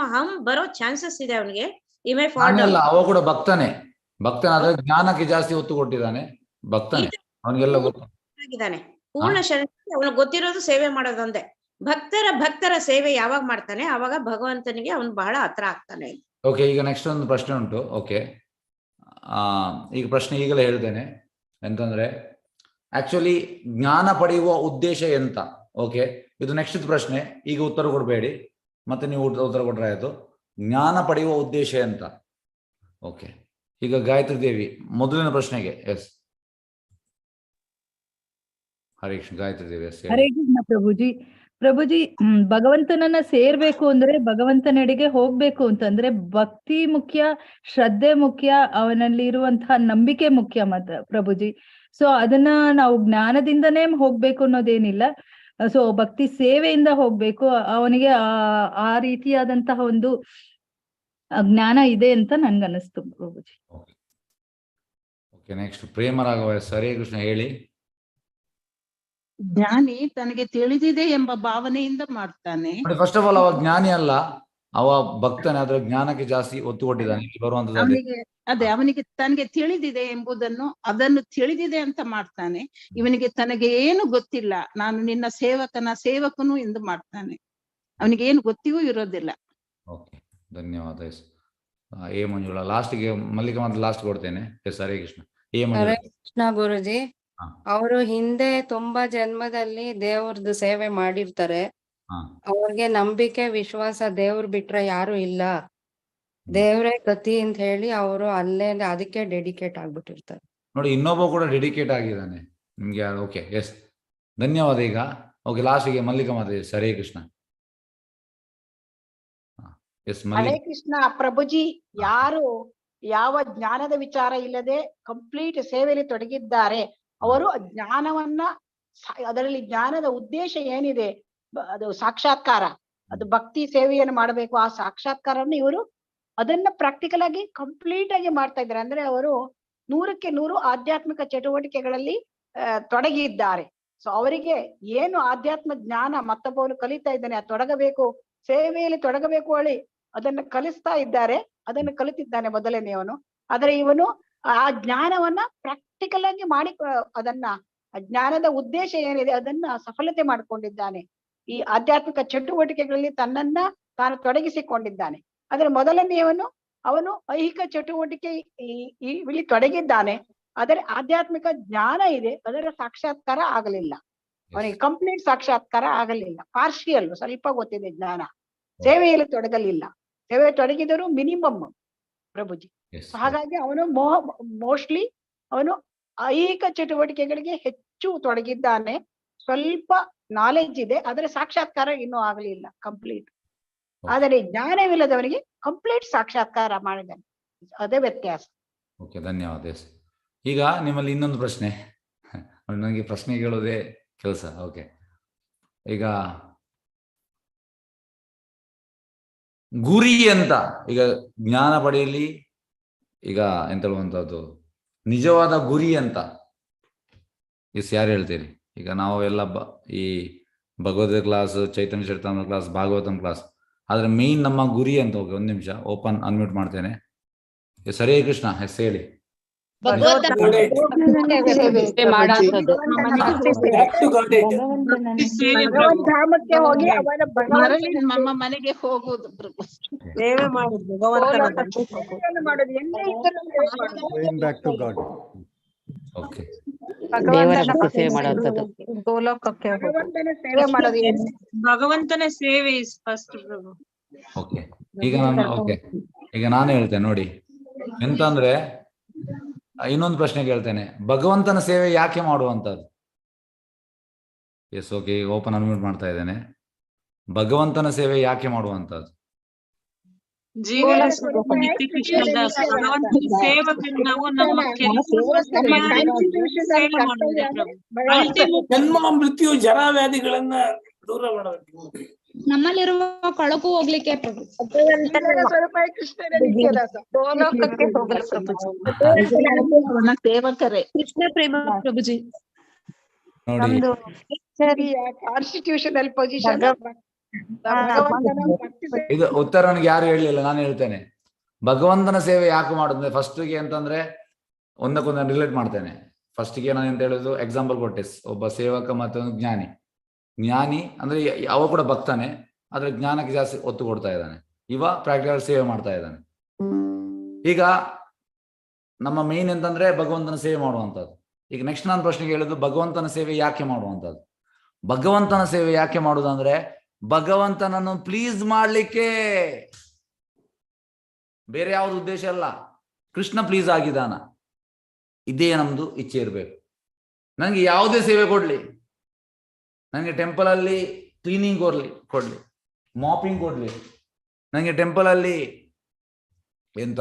ಬರೋ ಚಾನ್ಸಸ್ ಇದೆ ಅವನಿಗೆ. ಇಮೇ ಫಾಲ್ ಡೌನ್. ಅವ ಕೂಡ ಭಕ್ತನೇ, ಆದ್ರೆ ಜ್ಞಾನಕ್ಕೆ ಜಾಸ್ತಿ ಒತ್ತು ಕೊಟ್ಟಿದ್ದಾನೆ, ಭಕ್ತನೇ, ಅವನಿಗೆಲ್ಲ ಗೊತ್ತಾಗಿದ್ದಾನೆ. ಪೂರ್ಣ ಶರೀರ ಅವನಿಗೆ ಗೊತ್ತಿರೋದು ಸೇವೆ ಮಾಡೋದೊಂದೇ. ಭಕ್ತರ ಸೇವೆ ಯಾವಾಗ ಮಾಡ್ತಾನೆ ಅವಾಗ ಭಗವಂತನಿಗೆ ಅವನು ಬಹಳ ಹತ್ರ ಆಗ್ತಾನೆ. ಓಕೆ, ಈಗ ನೆಕ್ಸ್ಟ್ ಒಂದು ಪ್ರಶ್ನೆ ಉಂಟು. ಓಕೆ, ಈಗ ಪ್ರಶ್ನೆ ಈಗಲೇ ಹೇಳ್ತೇನೆ. ಎಂತಂದ್ರೆ ಆಕ್ಚುಲಿ ಜ್ಞಾನ ಪಡೆಯುವ ಉದ್ದೇಶ ಎಂತ? ಓಕೆ, ಇದು ನೆಕ್ಸ್ಟ್ ಪ್ರಶ್ನೆ, ಈಗ ಉತ್ತರ ಕೊಡಬೇಡಿ, ಮತ್ತೆ ನೀವು ಉತ್ತರ ಕೊಟ್ರೆ ಆಯ್ತು. ಜ್ಞಾನ ಪಡೆಯುವ ಉದ್ದೇಶ ಎಂತ? ಓಕೆ, ಈಗ ಗಾಯತ್ರಿ ದೇವಿ ಮೊದಲಿನ ಪ್ರಶ್ನೆಗೆ. ಎಸ್, ಹರೇ ಕೃಷ್ಣ, ಗಾಯತ್ರಿ ದೇವಿ. ಎಸ್, ಹರೇ ಕೃಷ್ಣ ಪ್ರಭುಜಿ, ಭಗವಂತನನ್ನ ಸೇರ್ಬೇಕು ಅಂದ್ರೆ, ಭಗವಂತನೆಡೆಗೆ ಹೋಗ್ಬೇಕು ಅಂತಂದ್ರೆ ಭಕ್ತಿ ಮುಖ್ಯ, ಶ್ರದ್ಧೆ ಮುಖ್ಯ, ಅವನಲ್ಲಿ ಇರುವಂತಹ ನಂಬಿಕೆ ಮುಖ್ಯ ಪ್ರಭುಜಿ. ಸೊ ಅದನ್ನ ನಾವು ಜ್ಞಾನದಿಂದನೇ ಹೋಗ್ಬೇಕು ಅನ್ನೋದೇನಿಲ್ಲ. ಸೊ ಭಕ್ತಿ ಸೇವೆಯಿಂದ ಹೋಗ್ಬೇಕು. ಅವನಿಗೆ ಆ ರೀತಿಯಾದಂತಹ ಒಂದು ಜ್ಞಾನ ಇದೆ ಅಂತ ನನ್ಗನ್ನಿಸ್ತು ಪ್ರಭುಜಿ. Okay, next Premaraghava. ಹರೇ ಕೃಷ್ಣ ಹೇಳಿ. ಜ್ಞಾನಿ ತನಗೆ ತಿಳಿದಿದೆ ಎಂಬ ಭಾವನೆಯಿಂದ ಮಾಡ್ತಾನೆ. ಫಸ್ಟ್ ಆಫ್ ಆಲ್ ಅವ ಜ್ಞಾನಿ ಅಲ್ಲ, ಅವ ಭಕ್ತನೇ, ಆದ್ರೆ ಜ್ಞಾನಕ್ಕೆ ಜಾಸ್ತಿ ಒತ್ತು ಕೊಟ್ಟಿದ್ದಾನೆ. ಇಲ್ಲಿ ಬರುವಂತದ್ದು ಅವನಿಗೆ ಅವನಿಗೆ ತನಗೆ ತಿಳಿದಿದೆ ಎಂಬುದನ್ನು ಅದನ್ನು ತಿಳಿದಿದೆ ಅಂತ ಮಾಡ್ತಾನೆ. ಇವನಿಗೆ ತನಗೆ ಏನು ಗೊತ್ತಿಲ್ಲ, ನಾನು ನಿನ್ನ ಸೇವಕನು ಎಂದು ಮಾಡ್ತಾನೆ. ಅವನಿಗೆ ಏನು ಗೊತ್ತಿಗೂ ಇರೋದಿಲ್ಲ. ಓಕೆ, ಧನ್ಯವಾದ. ಎಸ್ ಎ ಮಂಜುಳಾ ಲಾಸ್ಟ್ಗೆ, ಮಲ್ಲಿಕ ಮಾತ್ರ ಲಾಸ್ಟ್ ಕೊಡ್ತೇನೆ. ಎಸ್, ಹರೇ ಕೃಷ್ಣ. ಎ ಮಂಜುಳಾ. ಹರೇ ಕೃಷ್ಣ ಗುರುಜಿ. ಅವರು ಹಿಂದೆ ತುಂಬಾ ಜನ್ಮದಲ್ಲಿ ದೇವ್ರದ್ದು ಸೇವೆ ಮಾಡಿರ್ತಾರೆ. ಅವ್ರಿಗೆ ನಂಬಿಕೆ ವಿಶ್ವಾಸ ದೇವ್ರ ಬಿಟ್ರೆ ಯಾರು ಇಲ್ಲ, ದೇವ್ರೇ ಗತಿ ಅಂತ ಹೇಳಿ ಅವರು ಅಲ್ಲೇ ಅದಕ್ಕೆ ಡೆಡಿಕೇಟ್ ಆಗ್ಬಿಟ್ಟಿರ್ತಾರೆ. ನೋಡಿ, ಇನ್ನೊಬ್ಬ ಕೂಡ ಡೆಡಿಕೇಟ್ ಆಗಿದ್ದಾನೆ ನಿಮ್ಗೆ. ಓಕೆ, ಎಸ್, ಧನ್ಯವಾದ. ಈಗ ಓಕೆ, ಲಾಸ್ಟ್ಗೆ ಮಲ್ಲಿಕ ಮಾತ್ರ. ಎಸ್, ಹರೇ ಕೃಷ್ಣ. ಎಸ್, ಹರೇ ಕೃಷ್ಣ. ಪ್ರಭುಜಿ, ಯಾರು ಯಾವ ಜ್ಞಾನದ ವಿಚಾರ ಇಲ್ಲದೆ ಕಂಪ್ಲೀಟ್ ಸೇವೆಯಲ್ಲಿ ತೊಡಗಿದ್ದಾರೆ, ಅವರು ಜ್ಞಾನವನ್ನ, ಅದರಲ್ಲಿ ಜ್ಞಾನದ ಉದ್ದೇಶ ಏನಿದೆ, ಅದು ಸಾಕ್ಷಾತ್ಕಾರ, ಅದು ಭಕ್ತಿ ಸೇವೆಯನ್ನು ಮಾಡಬೇಕು. ಆ ಸಾಕ್ಷಾತ್ಕಾರವನ್ನು ಇವರು ಅದನ್ನ ಪ್ರಾಕ್ಟಿಕಲ್ ಆಗಿ ಕಂಪ್ಲೀಟ್ ಆಗಿ ಮಾಡ್ತಾ ಇದ್ದಾರೆ. ಅಂದ್ರೆ ಅವರು 100ಕ್ಕೆ 100 ಆಧ್ಯಾತ್ಮಿಕ ಚಟುವಟಿಕೆಗಳಲ್ಲಿ ತೊಡಗಿದ್ದಾರೆ. ಸೊ ಅವರಿಗೆ ಏನು ಆಧ್ಯಾತ್ಮ ಜ್ಞಾನ ಮತ್ತೊಬ್ಬನು ಕಲಿತಾ ಇದ್ದಾನೆ, ತೊಡಗಬೇಕು, ಸೇವೆಯಲ್ಲಿ ತೊಡಗಬೇಕು ಹೇಳಿ ಅದನ್ನ ಕಲಿಸ್ತಾ ಇದ್ದಾರೆ. ಅದನ್ನು ಕಲಿತಿದ್ದಾನೆ ಮೊದಲನೆಯವನು. ಆದ್ರೆ ಇವನು ಆ ಜ್ಞಾನವನ್ನ ಪ್ರಾಕ್ಟಿಕಲ್ ಆಗಿ ಮಾಡಿ ಅದನ್ನ, ಜ್ಞಾನದ ಉದ್ದೇಶ ಏನಿದೆ ಅದನ್ನ ಸಫಲತೆ ಮಾಡಿಕೊಂಡಿದ್ದಾನೆ. ಈ ಆಧ್ಯಾತ್ಮಿಕ ಚಟುವಟಿಕೆಗಳಲ್ಲಿ ತನ್ನನ್ನ ತಾನು ತೊಡಗಿಸಿಕೊಂಡಿದ್ದಾನೆ. ಆದ್ರೆ ಮೊದಲನೆಯವನು ಅವನು ಐಹಿಕ ಚಟುವಟಿಕೆ ಇಲ್ಲಿ ತೊಡಗಿದ್ದಾನೆ, ಆದರೆ ಆಧ್ಯಾತ್ಮಿಕ ಜ್ಞಾನ ಇದೆ, ಅದರ ಸಾಕ್ಷಾತ್ಕಾರ ಆಗಲಿಲ್ಲ. ಅವನಿಗೆ ಕಂಪ್ಲೀಟ್ ಸಾಕ್ಷಾತ್ಕಾರ ಆಗಲಿಲ್ಲ, ಪಾರ್ಷಿಯಲ್, ಸ್ವಲ್ಪ ಗೊತ್ತಿದೆ ಜ್ಞಾನ. ಸೇವೆಯಲ್ಲಿ ತೊಡಗಲಿಲ್ಲ. ಸೇವೆ ತೊಡಗಿದರೂ ಮಿನಿಮಮ್ ಪ್ರಭುಜಿ. ಹಾಗಾಗಿ ಅವನು ಮೋಸ್ಟ್ಲಿ ಅವನು ಐಹಿಕ ಚಟುವಟಿಕೆಗಳಿಗೆ ಹೆಚ್ಚು ತೊಡಗಿದ್ದಾನೆ. ಸ್ವಲ್ಪ ನಾಲೆಡ್ಜ್ ಇದೆ, ಆದರೆ ಸಾಕ್ಷಾತ್ಕಾರ ಇನ್ನೂ ಆಗಲಿಲ್ಲ ಕಂಪ್ಲೀಟ್. ಆದರೆ ಜ್ಞಾನವಿಲ್ಲದವನಿಗೆ ಕಂಪ್ಲೀಟ್ ಸಾಕ್ಷಾತ್ಕಾರ ಮಾಡಿದ್ದಾನೆ. ಅದೇ ವ್ಯತ್ಯಾಸ. ಓಕೆ, ಧನ್ಯವಾದ. ಎಸ್, ಈಗ ನಿಮ್ಮಲ್ಲಿ ಇನ್ನೊಂದು ಪ್ರಶ್ನೆ. ನನಗೆ ಪ್ರಶ್ನೆ ಕೇಳೋದೇ ಕೆಲಸ. ಓಕೆ, ಈಗ ಗುರಿ ಅಂತ, ಈಗ ಜ್ಞಾನ ಪಡೆಯಲಿ, ಈಗ ಎಂತ ಹೇಳುವಂತದ್ದು ನಿಜವಾದ ಗುರಿ ಅಂತ ಯಾರು ಹೇಳ್ತೀರಿ? ಈಗ ನಾವು ಎಲ್ಲ ಈ ಭಗವದ್ಗೀತೆ ಕ್ಲಾಸ್, ಚೈತನ್ಯ ಚರಿತಾಮೃತ ಕ್ಲಾಸ್, ಭಾಗವತಂ ಕ್ಲಾಸ್, ಆದ್ರೆ ಮೇನ್ ನಮ್ಮ ಗುರಿ ಅಂತ. ಹೋಗಿ, ಒಂದ್ ನಿಮಿಷ ಓಪನ್ ಅನ್ಮ್ಯೂಟ್ ಮಾಡ್ತೇನೆ. ಎಸ್, ಹರೇ ಕೃಷ್ಣ. ಎಸ್, ಹೇಳಿ. ಧಾಮಕ್ಕೆ ಹೋಗಿ ನಮ್ಮ ಮನೆಗೆ ಹೋಗುವುದು, ಸೇವೆ ಮಾಡುದು, ಮಾಡೋದು, ಎಲ್ಲೇ ಇದ್ದರೂ ಓಕೆ, ಭಗವಂತನ ಸೇವೆ ಇಸ್ ಫಸ್ಟ್ ಪ್ರಭು. ಓಕೆ, ಈಗ ನಾನು ಹೇಳ್ತೇನೆ ನೋಡಿ ಎಂತಂದ್ರೆ, ಇನ್ನೊಂದು ಪ್ರಶ್ನೆ ಕೇಳ್ತೇನೆ. ಭಗವಂತನ ಸೇವೆ ಯಾಕೆ ಮಾಡುವಂತದ್ದು? ಎಸ್, ಓಕೆ, ಓಪನ್ ಅನ್ಮ್ಯೂಟ್ ಮಾಡ್ತಾ ಇದ್ದೇನೆ. ಭಗವಂತನ ಸೇವೆ ಯಾಕೆ ಮಾಡುವಂತದ್ದು? ಜೀವನ ನಿತ್ಯ ಕೃಷ್ಣದಾಸ್ ಭಗವಂತನ ಸೇವಕರು ನಾವು. ನಮ್ಮ ಜನ್ಮ ಮೃತ್ಯು ಜರಾ ವ್ಯಾಧಿಗಳನ್ನ ದೂರ ಮಾಡಬೇಕು, ನಮ್ಮಲ್ಲಿರುವ ಕೊಳಕು ಹೋಗ್ಲಿಕ್ಕೆ ಪ್ರಭು. ಸೇವಕರೇ ಕೃಷ್ಣ ಪ್ರೇಮ ಪ್ರಭುಜಿ. Constitutional position. ಇದು ಉತ್ತರ ನನಗೆ ಯಾರು ಹೇಳಲಿಲ್ಲ, ನಾನು ಹೇಳ್ತೇನೆ. ಭಗವಂತನ ಸೇವೆ ಯಾಕೆ ಮಾಡುತ್ತೆ ಫಸ್ಟ್ಗೆ ಅಂತಂದ್ರೆ, ಒಂದಕ್ಕೊಂದು ರಿಲೇಟ್ ಮಾಡ್ತೇನೆ. ಫಸ್ಟ್ಗೆ ನಾನು ಎಂತ ಹೇಳುದು, ಎಕ್ಸಾಂಪಲ್ ಕೊಟ್ಟೆ. ಒಬ್ಬ ಸೇವಕ ಮತ್ತೊಂದು ಜ್ಞಾನಿ. ಜ್ಞಾನಿ ಅಂದ್ರೆ ಅವ ಕೂಡ ಭಕ್ತಾನೆ, ಆದ್ರೆ ಜ್ಞಾನಕ್ಕೆ ಜಾಸ್ತಿ ಒತ್ತು ಕೊಡ್ತಾ ಇದ್ದಾನೆ. ಇವ ಪ್ರಾಕ್ಟಿಕಲ್ ಸೇವೆ ಮಾಡ್ತಾ ಇದ್ದಾನೆ. ಈಗ ನಮ್ಮ ಮೇನ್ ಎಂತಂದ್ರೆ ಭಗವಂತನ ಸೇವೆ ಮಾಡುವಂಥದ್ದು. ಈಗ ನೆಕ್ಸ್ಟ್ ನಾನು ಪ್ರಶ್ನೆಗೆ ಹೇಳಿದ್ದು, ಭಗವಂತನ ಸೇವೆ ಯಾಕೆ ಮಾಡುವಂಥದ್ದು? ಭಗವಂತನ ಸೇವೆ ಯಾಕೆ ಮಾಡುದಂದ್ರೆ, ಭಗವಂತನನ್ನು ಪ್ಲೀಸ್ ಮಾಡ್ಲಿಕ್ಕೆ, ಬೇರೆ ಯಾವ್ದು ಉದ್ದೇಶ ಅಲ್ಲ. ಕೃಷ್ಣ ಪ್ಲೀಸ್ ಆಗಿದ್ದಾನ, ಇದೇ ನಮ್ದು ಇಚ್ಛೆ ಇರಬೇಕು. ನನಗೆ ಯಾವುದೇ ಸೇವೆ ಕೊಡ್ಲಿ, ನನಗೆ ಟೆಂಪಲ್ ಅಲ್ಲಿ ಕ್ಲೀನಿಂಗ್ ಕೊಡ್ಲಿ, ಮಾಪಿಂಗ್ ಕೊಡ್ಲಿ, ನನಗೆ ಟೆಂಪಲ್ ಅಲ್ಲಿ ಎಂತ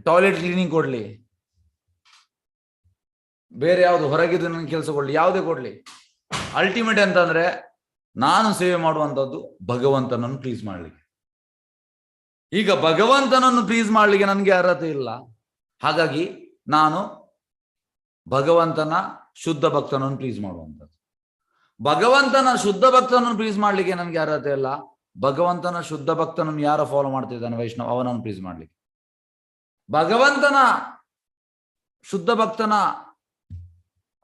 ಟಾಯ್ಲೆಟ್ ಕ್ಲೀನಿಂಗ್ ಕೊಡ್ಲಿ, ಬೇರೆ ಯಾವ್ದು ಹೊರಗಿದ್ದು ನನಗೆ ಕೆಲಸ ಕೊಡ್ಲಿ, ಯಾವುದೇ ಕೊಡ್ಲಿ, ಅಲ್ಟಿಮೇಟ್ ಅಂತಂದ್ರೆ ನಾನು ಸೇವೆ ಮಾಡುವಂಥದ್ದು ಭಗವಂತನನ್ನು ಪ್ಲೀಸ್ ಮಾಡ್ಲಿಕ್ಕೆ. ಈಗ ಭಗವಂತನನ್ನು ಪ್ಲೀಸ್ ಮಾಡ್ಲಿಕ್ಕೆ ನನಗೆ ಅರ್ಹತೆ ಇಲ್ಲ. ಹಾಗಾಗಿ ನಾನು ಭಗವಂತನ ಶುದ್ಧ ಭಕ್ತನನ್ನು ಪ್ಲೀಸ್ ಮಾಡುವಂಥದ್ದು. ಭಗವಂತನ ಶುದ್ಧ ಭಕ್ತನನ್ನು ಪ್ಲೀಸ್ ಮಾಡ್ಲಿಕ್ಕೆ ನನ್ಗೆ ಅರ್ಹತೆ ಇಲ್ಲ. ಭಗವಂತನ ಶುದ್ಧ ಭಕ್ತನನ್ನು ಯಾರು ಫಾಲೋ ಮಾಡ್ತಿದ್ದಾನೆ ವೈಷ್ಣವ್, ಅವನನ್ನು ಪ್ಲೀಸ್ ಮಾಡ್ಲಿಕ್ಕೆ. ಭಗವಂತನ ಶುದ್ಧ ಭಕ್ತನ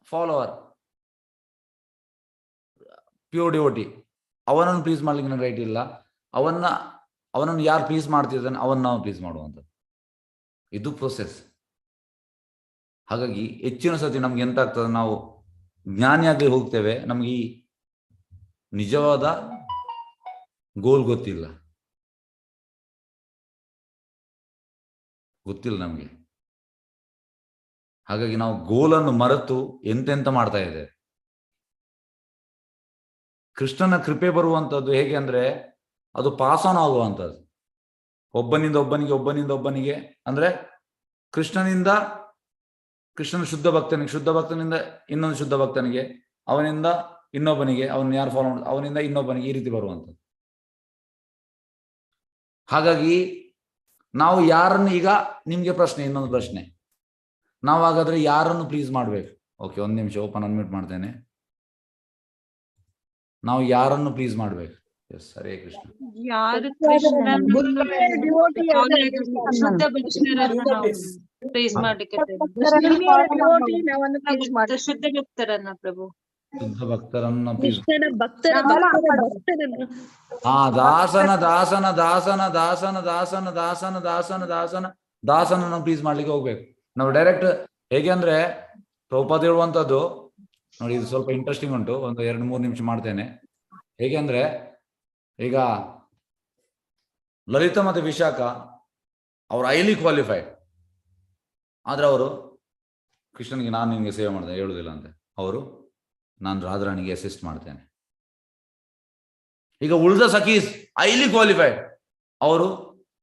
ಫಾಲೋವರ್, ಪ್ಯೂರ್ ಡಿವೋಟಿ, ಅವನನ್ನು ಪ್ಲೀಸ್ ಮಾಡ್ಲಿಕ್ಕೆ ನನಗೆ ರೈಟ್ ಇಲ್ಲ. ಅವನನ್ನು ಯಾರು ಪ್ಲೀಸ್ ಮಾಡ್ತಿದ್ದಾನೆ ಅವನ್ನ ನಾವು ಪ್ಲೀಸ್ ಮಾಡುವಂಥದ್ದು. ಇದು ಪ್ರೊಸೆಸ್. ಹಾಗಾಗಿ ಹೆಚ್ಚಿನ ಸತಿ ನಮ್ಗೆ ಎಂತ ಆಗ್ತದೆ, ನಾವು ಜ್ಞಾನಿಯಾಗಿ ಹೋಗ್ತೇವೆ, ನಮ್ಗೆ ಈ ನಿಜವಾದ ಗೋಲ್ ಗೊತ್ತಿಲ್ಲ ನಮ್ಗೆ. ಹಾಗಾಗಿ ನಾವು ಗೋಲನ್ನು ಮರೆತು ಎಂತೆಂತ ಮಾಡ್ತಾ ಇದ್ದೇವೆ. ಕೃಷ್ಣನ ಕೃಪೆ ಬರುವಂಥದ್ದು ಹೇಗೆ ಅಂದ್ರೆ ಅದು ಪಾಸ್ ಆನ್ ಆಗುವಂಥದ್ದು. ಒಬ್ಬನಿಂದ ಒಬ್ಬನಿಗೆ ಅಂದ್ರೆ ಕೃಷ್ಣನ ಶುದ್ಧ ಭಕ್ತನಿಂದ ಇನ್ನೊಂದು ಶುದ್ಧ ಭಕ್ತನಿಗೆ, ಅವನಿಂದ ಇನ್ನೊಬ್ಬನಿಗೆ, ಅವನ್ನ ಯಾರು ಫಾಲೋ ಮಾಡ ಅವನಿಂದ ಇನ್ನೊಬ್ಬನಿಗೆ, ಈ ರೀತಿ ಬರುವಂಥದ್ದು. ಹಾಗಾಗಿ ನಾವು ಯಾರನ್ನು, ಈಗ ನಿಮ್ಗೆ ಪ್ರಶ್ನೆ, ಇನ್ನೊಂದು ಪ್ರಶ್ನೆ, ನಾವು ಹಾಗಾದ್ರೆ ಯಾರನ್ನು ಪ್ಲೀಸ್ ಮಾಡ್ಬೇಕು? ಓಕೆ, ಒಂದ್ ನಿಮಿಷ ಓಪನ್ ಅನ್ಮ್ಯೂಟ್ ಮಾಡ್ತೇನೆ. ನಾವು ಯಾರನ್ನು ಪ್ಲೀಸ್ ಮಾಡ್ಬೇಕು? ಎಸ್, ಹರೇ ಕೃಷ್ಣ. ಯಾರು ಕೃಷ್ಣನನ್ನು ಶುದ್ಧ ಭಕ್ತರನ್ನು ನಾವು ಪ್ಲೀಸ್ ಮಾಡ್ಲಿಕ್ಕೆ ಶುದ್ಧ ಭಕ್ತರನ್ನ ಪ್ರಭು, ಶುದ್ಧ ಭಕ್ತರನ್ನ ಪ್ಲೀಸ್. ಕೃಷ್ಣನ ಭಕ್ತರ ಭಕ್ತರನ್ನು ಹಾ, ದಾಸನನ್ನು ಪ್ಲೀಸ್ ಮಾಡ್ಲಿಕ್ಕೆ ಹೋಗ್ಬೇಕು ನಾವು ಡೈರೆಕ್ಟ್. ಹೇಗೆ ಅಂದ್ರೆ ಪ್ರಭುಪಾದ ಹೇಳುವಂಥದ್ದು ನೋಡಿ, ಇದು ಸ್ವಲ್ಪ ಇಂಟ್ರೆಸ್ಟಿಂಗ್ ಉಂಟು, ಒಂದು 2-3 ನಿಮಿಷ ಮಾಡ್ತೇನೆ. ಹೇಗೆ ಅಂದ್ರೆ ಈಗ ಲಲಿತಾ ಮತ್ತೆ ವಿಶಾಖ ಅವರು ಹೈಲಿ ಕ್ವಾಲಿಫೈಡ್, ಆದ್ರೆ ಅವರು ಕೃಷ್ಣನಿಗೆ ನಾನು ನಿಮಗೆ ಸೇವೆ ಮಾಡ್ತೇನೆ ಹೇಳುದಿಲ್ಲ ಅಂತೆ. ಅವರು ನಾನು ರಾಧಾರಾಣಿಗೆ ಅಸಿಸ್ಟ್ ಮಾಡ್ತೇನೆ. ಈಗ ಉಳಿದ ಸಖೀಸ್ ಹೈಲಿ ಕ್ವಾಲಿಫೈಡ್, ಅವರು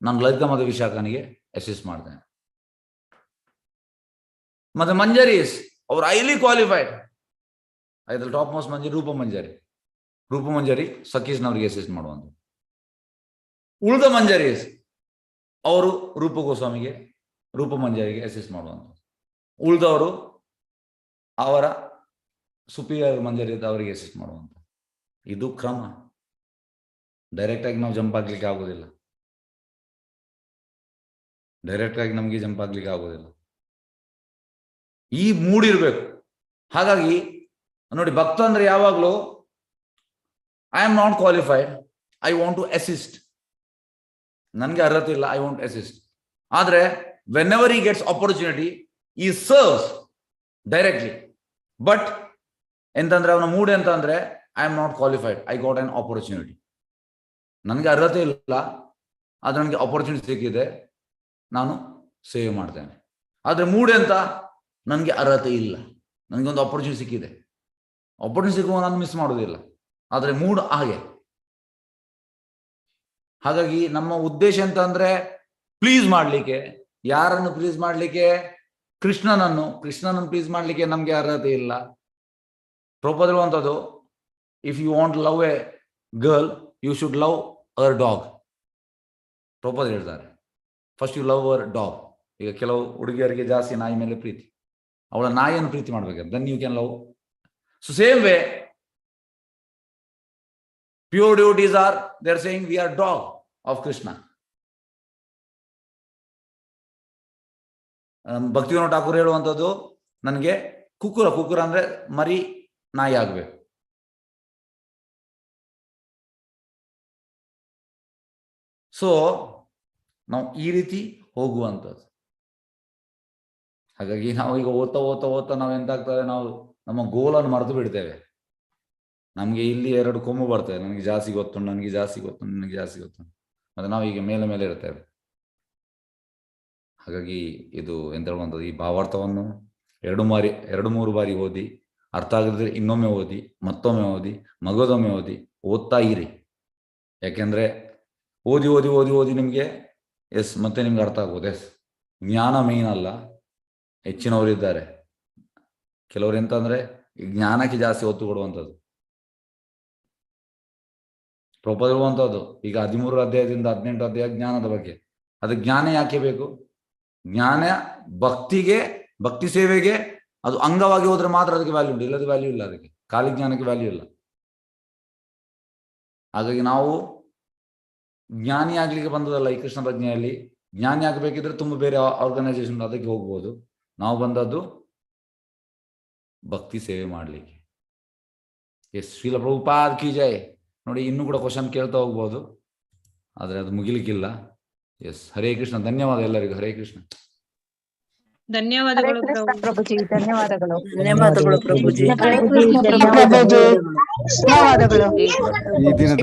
ನಾನು ಲಲಿತಾ ಮತ್ತೆ ವಿಶಾಖನಿಗೆ ಅಸಿಸ್ಟ್ ಮಾಡ್ತೇನೆ. ಮತ್ತೆ ಮಂಜರೀಸ್ ಅವರು ಹೈಲಿ ಕ್ವಾಲಿಫೈಡ್, ಐದಲ್ಲಿ ಟಾಪ್ ಮೋಸ್ಟ್ ಮಂಜರಿ ರೂಪ ಮಂಜರಿ ಸಖೀಸ್ನವರಿಗೆ ಅಸಿಸ್ಟ್ ಮಾಡುವಂತ. ಉಳಿದ ಮಂಜರೀಸ್ ಅವರು ರೂಪ ಗೋಸ್ವಾಮಿಗೆ, ರೂಪ ಮಂಜರಿಗೆ ಅಸಿಸ್ಟ್ ಮಾಡುವಂತ. ಉಳಿದವರು ಅವರ ಸುಪೀರಿಯರ್ ಮಂಜರಿ ಅವರಿಗೆ ಅಸಿಸ್ಟ್ ಮಾಡುವಂತ. ಇದು ಕ್ರಮ. ಡೈರೆಕ್ಟ್ ಆಗಿ ನಾವು ಜಂಪ್ ಆಗ್ಲಿಕ್ಕೆ ಆಗೋದಿಲ್ಲ. ಈ ಮೂಡಿರ್ಬೇಕು. ಹಾಗಾಗಿ ನೋಡಿ, ಭಕ್ತ ಅಂದ್ರೆ ಯಾವಾಗ್ಲೂ I am not qualified, I want to assist. ನನ್ಗೆ ಅರ್ಹತೆ ಇಲ್ಲ, ಐ ವಾಂಟ್ ಅಸಿಸ್ಟ್. ಆದ್ರೆ whenever he gets opportunity he serves directly. But ಎಂತಂದ್ರೆ ಅವನ ಮೂಡ್ ಎಂತ ಅಂದ್ರೆ I am not qualified, I got an opportunity. ನನಗೆ ಅರ್ಹತೆ ಇಲ್ಲ, ಆದ್ರೆ ನನಗೆ ಆಪರ್ಚುನಿಟಿ ಸಿಕ್ಕಿದೆ, ನಾನು ಸೇವ್ ಮಾಡ್ತೇನೆ. ಆದ್ರೆ ಮೂಡ್ ಎಂತ, ನನಗೆ ಅರ್ಹತೆ ಇಲ್ಲ, ನನಗೊಂದು ಆಪರ್ಚುನಿಟಿ ಸಿಕ್ಕಿದೆ, ಆಪರ್ಚುನಿಟಿ ಸಿಕ್ಕುವ ನಾನು ಮಿಸ್ ಮಾಡೋದಿಲ್ಲ. ಆದ್ರೆ ಮೂಡ್ ಹಾಗೆ. ಹಾಗಾಗಿ ನಮ್ಮ ಉದ್ದೇಶ ಎಂತ ಅಂದ್ರೆ ಪ್ಲೀಸ್ ಮಾಡ್ಲಿಕ್ಕೆ. ಯಾರನ್ನು ಪ್ಲೀಸ್ ಮಾಡ್ಲಿಕ್ಕೆ? ಕೃಷ್ಣನನ್ನು ಪ್ಲೀಸ್ ಮಾಡ್ಲಿಕ್ಕೆ ನಮ್ಗೆ ಅರ್ಹತೆ ಇಲ್ಲ. ಪ್ರಭುಪಾದ ಹೇಳುವಂಥದ್ದು, if you want love a girl you should love her dog. Prabhupada ಹೇಳ್ತಾರೆ, first you love her dog. ಈಗ ಕೆಲವು ಹುಡುಗಿಯರಿಗೆ ಜಾಸ್ತಿ ನಾಯಿ ಮೇಲೆ ಪ್ರೀತಿ, ಅವಳ ನಾಯಿಯನ್ನು ಪ್ರೀತಿ ಮಾಡ್ಬೇಕಾದ್ರೆ then you can love. So same way pure devotees are, they are saying we are dog of Krishna. Bhaktivinoda Thakur ಹೇಳುವಂಥದ್ದು, ನನಗೆ ಕುಕ್ಕುರ ಅಂದ್ರೆ ಮರಿ ನಾಯಿ ಆಗ್ಬೇಕು. ಸೊ ನಾವು ಈ ರೀತಿ ಹೋಗುವಂಥದ್ದು. ಹಾಗಾಗಿ ನಾವು ಈಗ ಓದ್ತಾ ನಾವು ಎಂತಾಗ್ತದೆ, ನಾವು ನಮ್ಮ ಗೋಲನ್ನು ಮರೆತು ಬಿಡ್ತೇವೆ. ನಮ್ಗೆ ಇಲ್ಲಿ 2 ಕೊಂಬು ಬರ್ತೇವೆ, ನನಗೆ ಜಾಸ್ತಿ ಗೊತ್ತುಂಟು, ಮತ್ತೆ ನಾವು ಈಗ ಮೇಲೆ ಇರ್ತೇವೆ. ಹಾಗಾಗಿ ಇದು ಎಂತ ಹೇಳುವಂಥದ್ದು, ಈ ಭಾವಾರ್ಥವನ್ನು 2-3 ಬಾರಿ ಓದಿ, ಅರ್ಥ ಆಗದಿದ್ರೆ ಇನ್ನೊಮ್ಮೆ ಓದಿ, ಮತ್ತೊಮ್ಮೆ ಓದಿ, ಮಗದೊಮ್ಮೆ ಓದಿ, ಓದ್ತಾ ಇರಿ. ಯಾಕೆಂದ್ರೆ ಓದಿ ನಿಮ್ಗೆ ಮತ್ತೆ ನಿಮ್ಗೆ ಅರ್ಥ ಆಗ್ಬೋದು. ಜ್ಞಾನ ಮೇನ್ ಅಲ್ಲ, ಹೆಚ್ಚಿನವರಿದ್ದಾರೆ. ಕೆಲವರು ಎಂತ ಅಂದ್ರೆ ಜ್ಞಾನಕ್ಕೆ ಜಾಸ್ತಿ ಒತ್ತು ಕೊಡುವಂಥದ್ದು. ಪ್ರಭುಪಾದ ಹೇಳುವಂಥದ್ದು ಈಗ 13 ಅಧ್ಯಾಯದಿಂದ 18 ಅಧ್ಯಾಯ ಜ್ಞಾನದ ಬಗ್ಗೆ. ಅದು ಜ್ಞಾನ ಯಾಕೆ ಬೇಕು? ಜ್ಞಾನ ಭಕ್ತಿ ಸೇವೆಗೆ ಅದು ಅಂಗವಾಗಿ ಹೋದ್ರೆ ಮಾತ್ರ ಅದಕ್ಕೆ ವ್ಯಾಲ್ಯೂ ಉಂಟು, ಇಲ್ಲದ ವ್ಯಾಲ್ಯೂ ಇಲ್ಲ. ಅದಕ್ಕೆ ಖಾಲಿ ಜ್ಞಾನಕ್ಕೆ ವ್ಯಾಲ್ಯೂ ಇಲ್ಲ. ಹಾಗಾಗಿ ನಾವು ಜ್ಞಾನಿ ಆಗ್ಲಿಕ್ಕೆ ಬಂದದಲ್ಲ ಈ ಕೃಷ್ಣ ಪ್ರಜ್ಞೆಯಲ್ಲಿ. ಜ್ಞಾನಿ ಆಗಬೇಕಿದ್ರೆ ತುಂಬ ಬೇರೆ ಆರ್ಗನೈಸೇಷನ್ ಅದಕ್ಕೆ ಹೋಗ್ಬೋದು. ನಾವು ಬಂದದ್ದು ಭಕ್ತಿ ಸೇವೆ ಮಾಡಲಿಕ್ಕೆ. ಎಸ್, ಶ್ರೀಲ ಪ್ರಭುಪಾದ್ ಕಿ ಜೈ. ನೋಡಿ, ಇನ್ನೂ ಕೂಡ ಕ್ವಶನ್ ಕೇಳ್ತಾ ಹೋಗ್ಬೋದು, ಆದರೆ ಅದು ಮುಗಿಲಿಕ್ಕಿಲ್ಲ. ಎಸ್, ಹರೇ ಕೃಷ್ಣ. ಧನ್ಯವಾದ ಎಲ್ಲರಿಗೂ. ಹರೇ ಕೃಷ್ಣ. ಧನ್ಯವಾದಗಳು ಪ್ರಭುಜಿ, ಧನ್ಯವಾದಗಳು. ಧನ್ಯವಾದಗಳು ಪ್ರಭುಜಿ. ಧನ್ಯವಾದಗಳು. ಈ ದಿನದ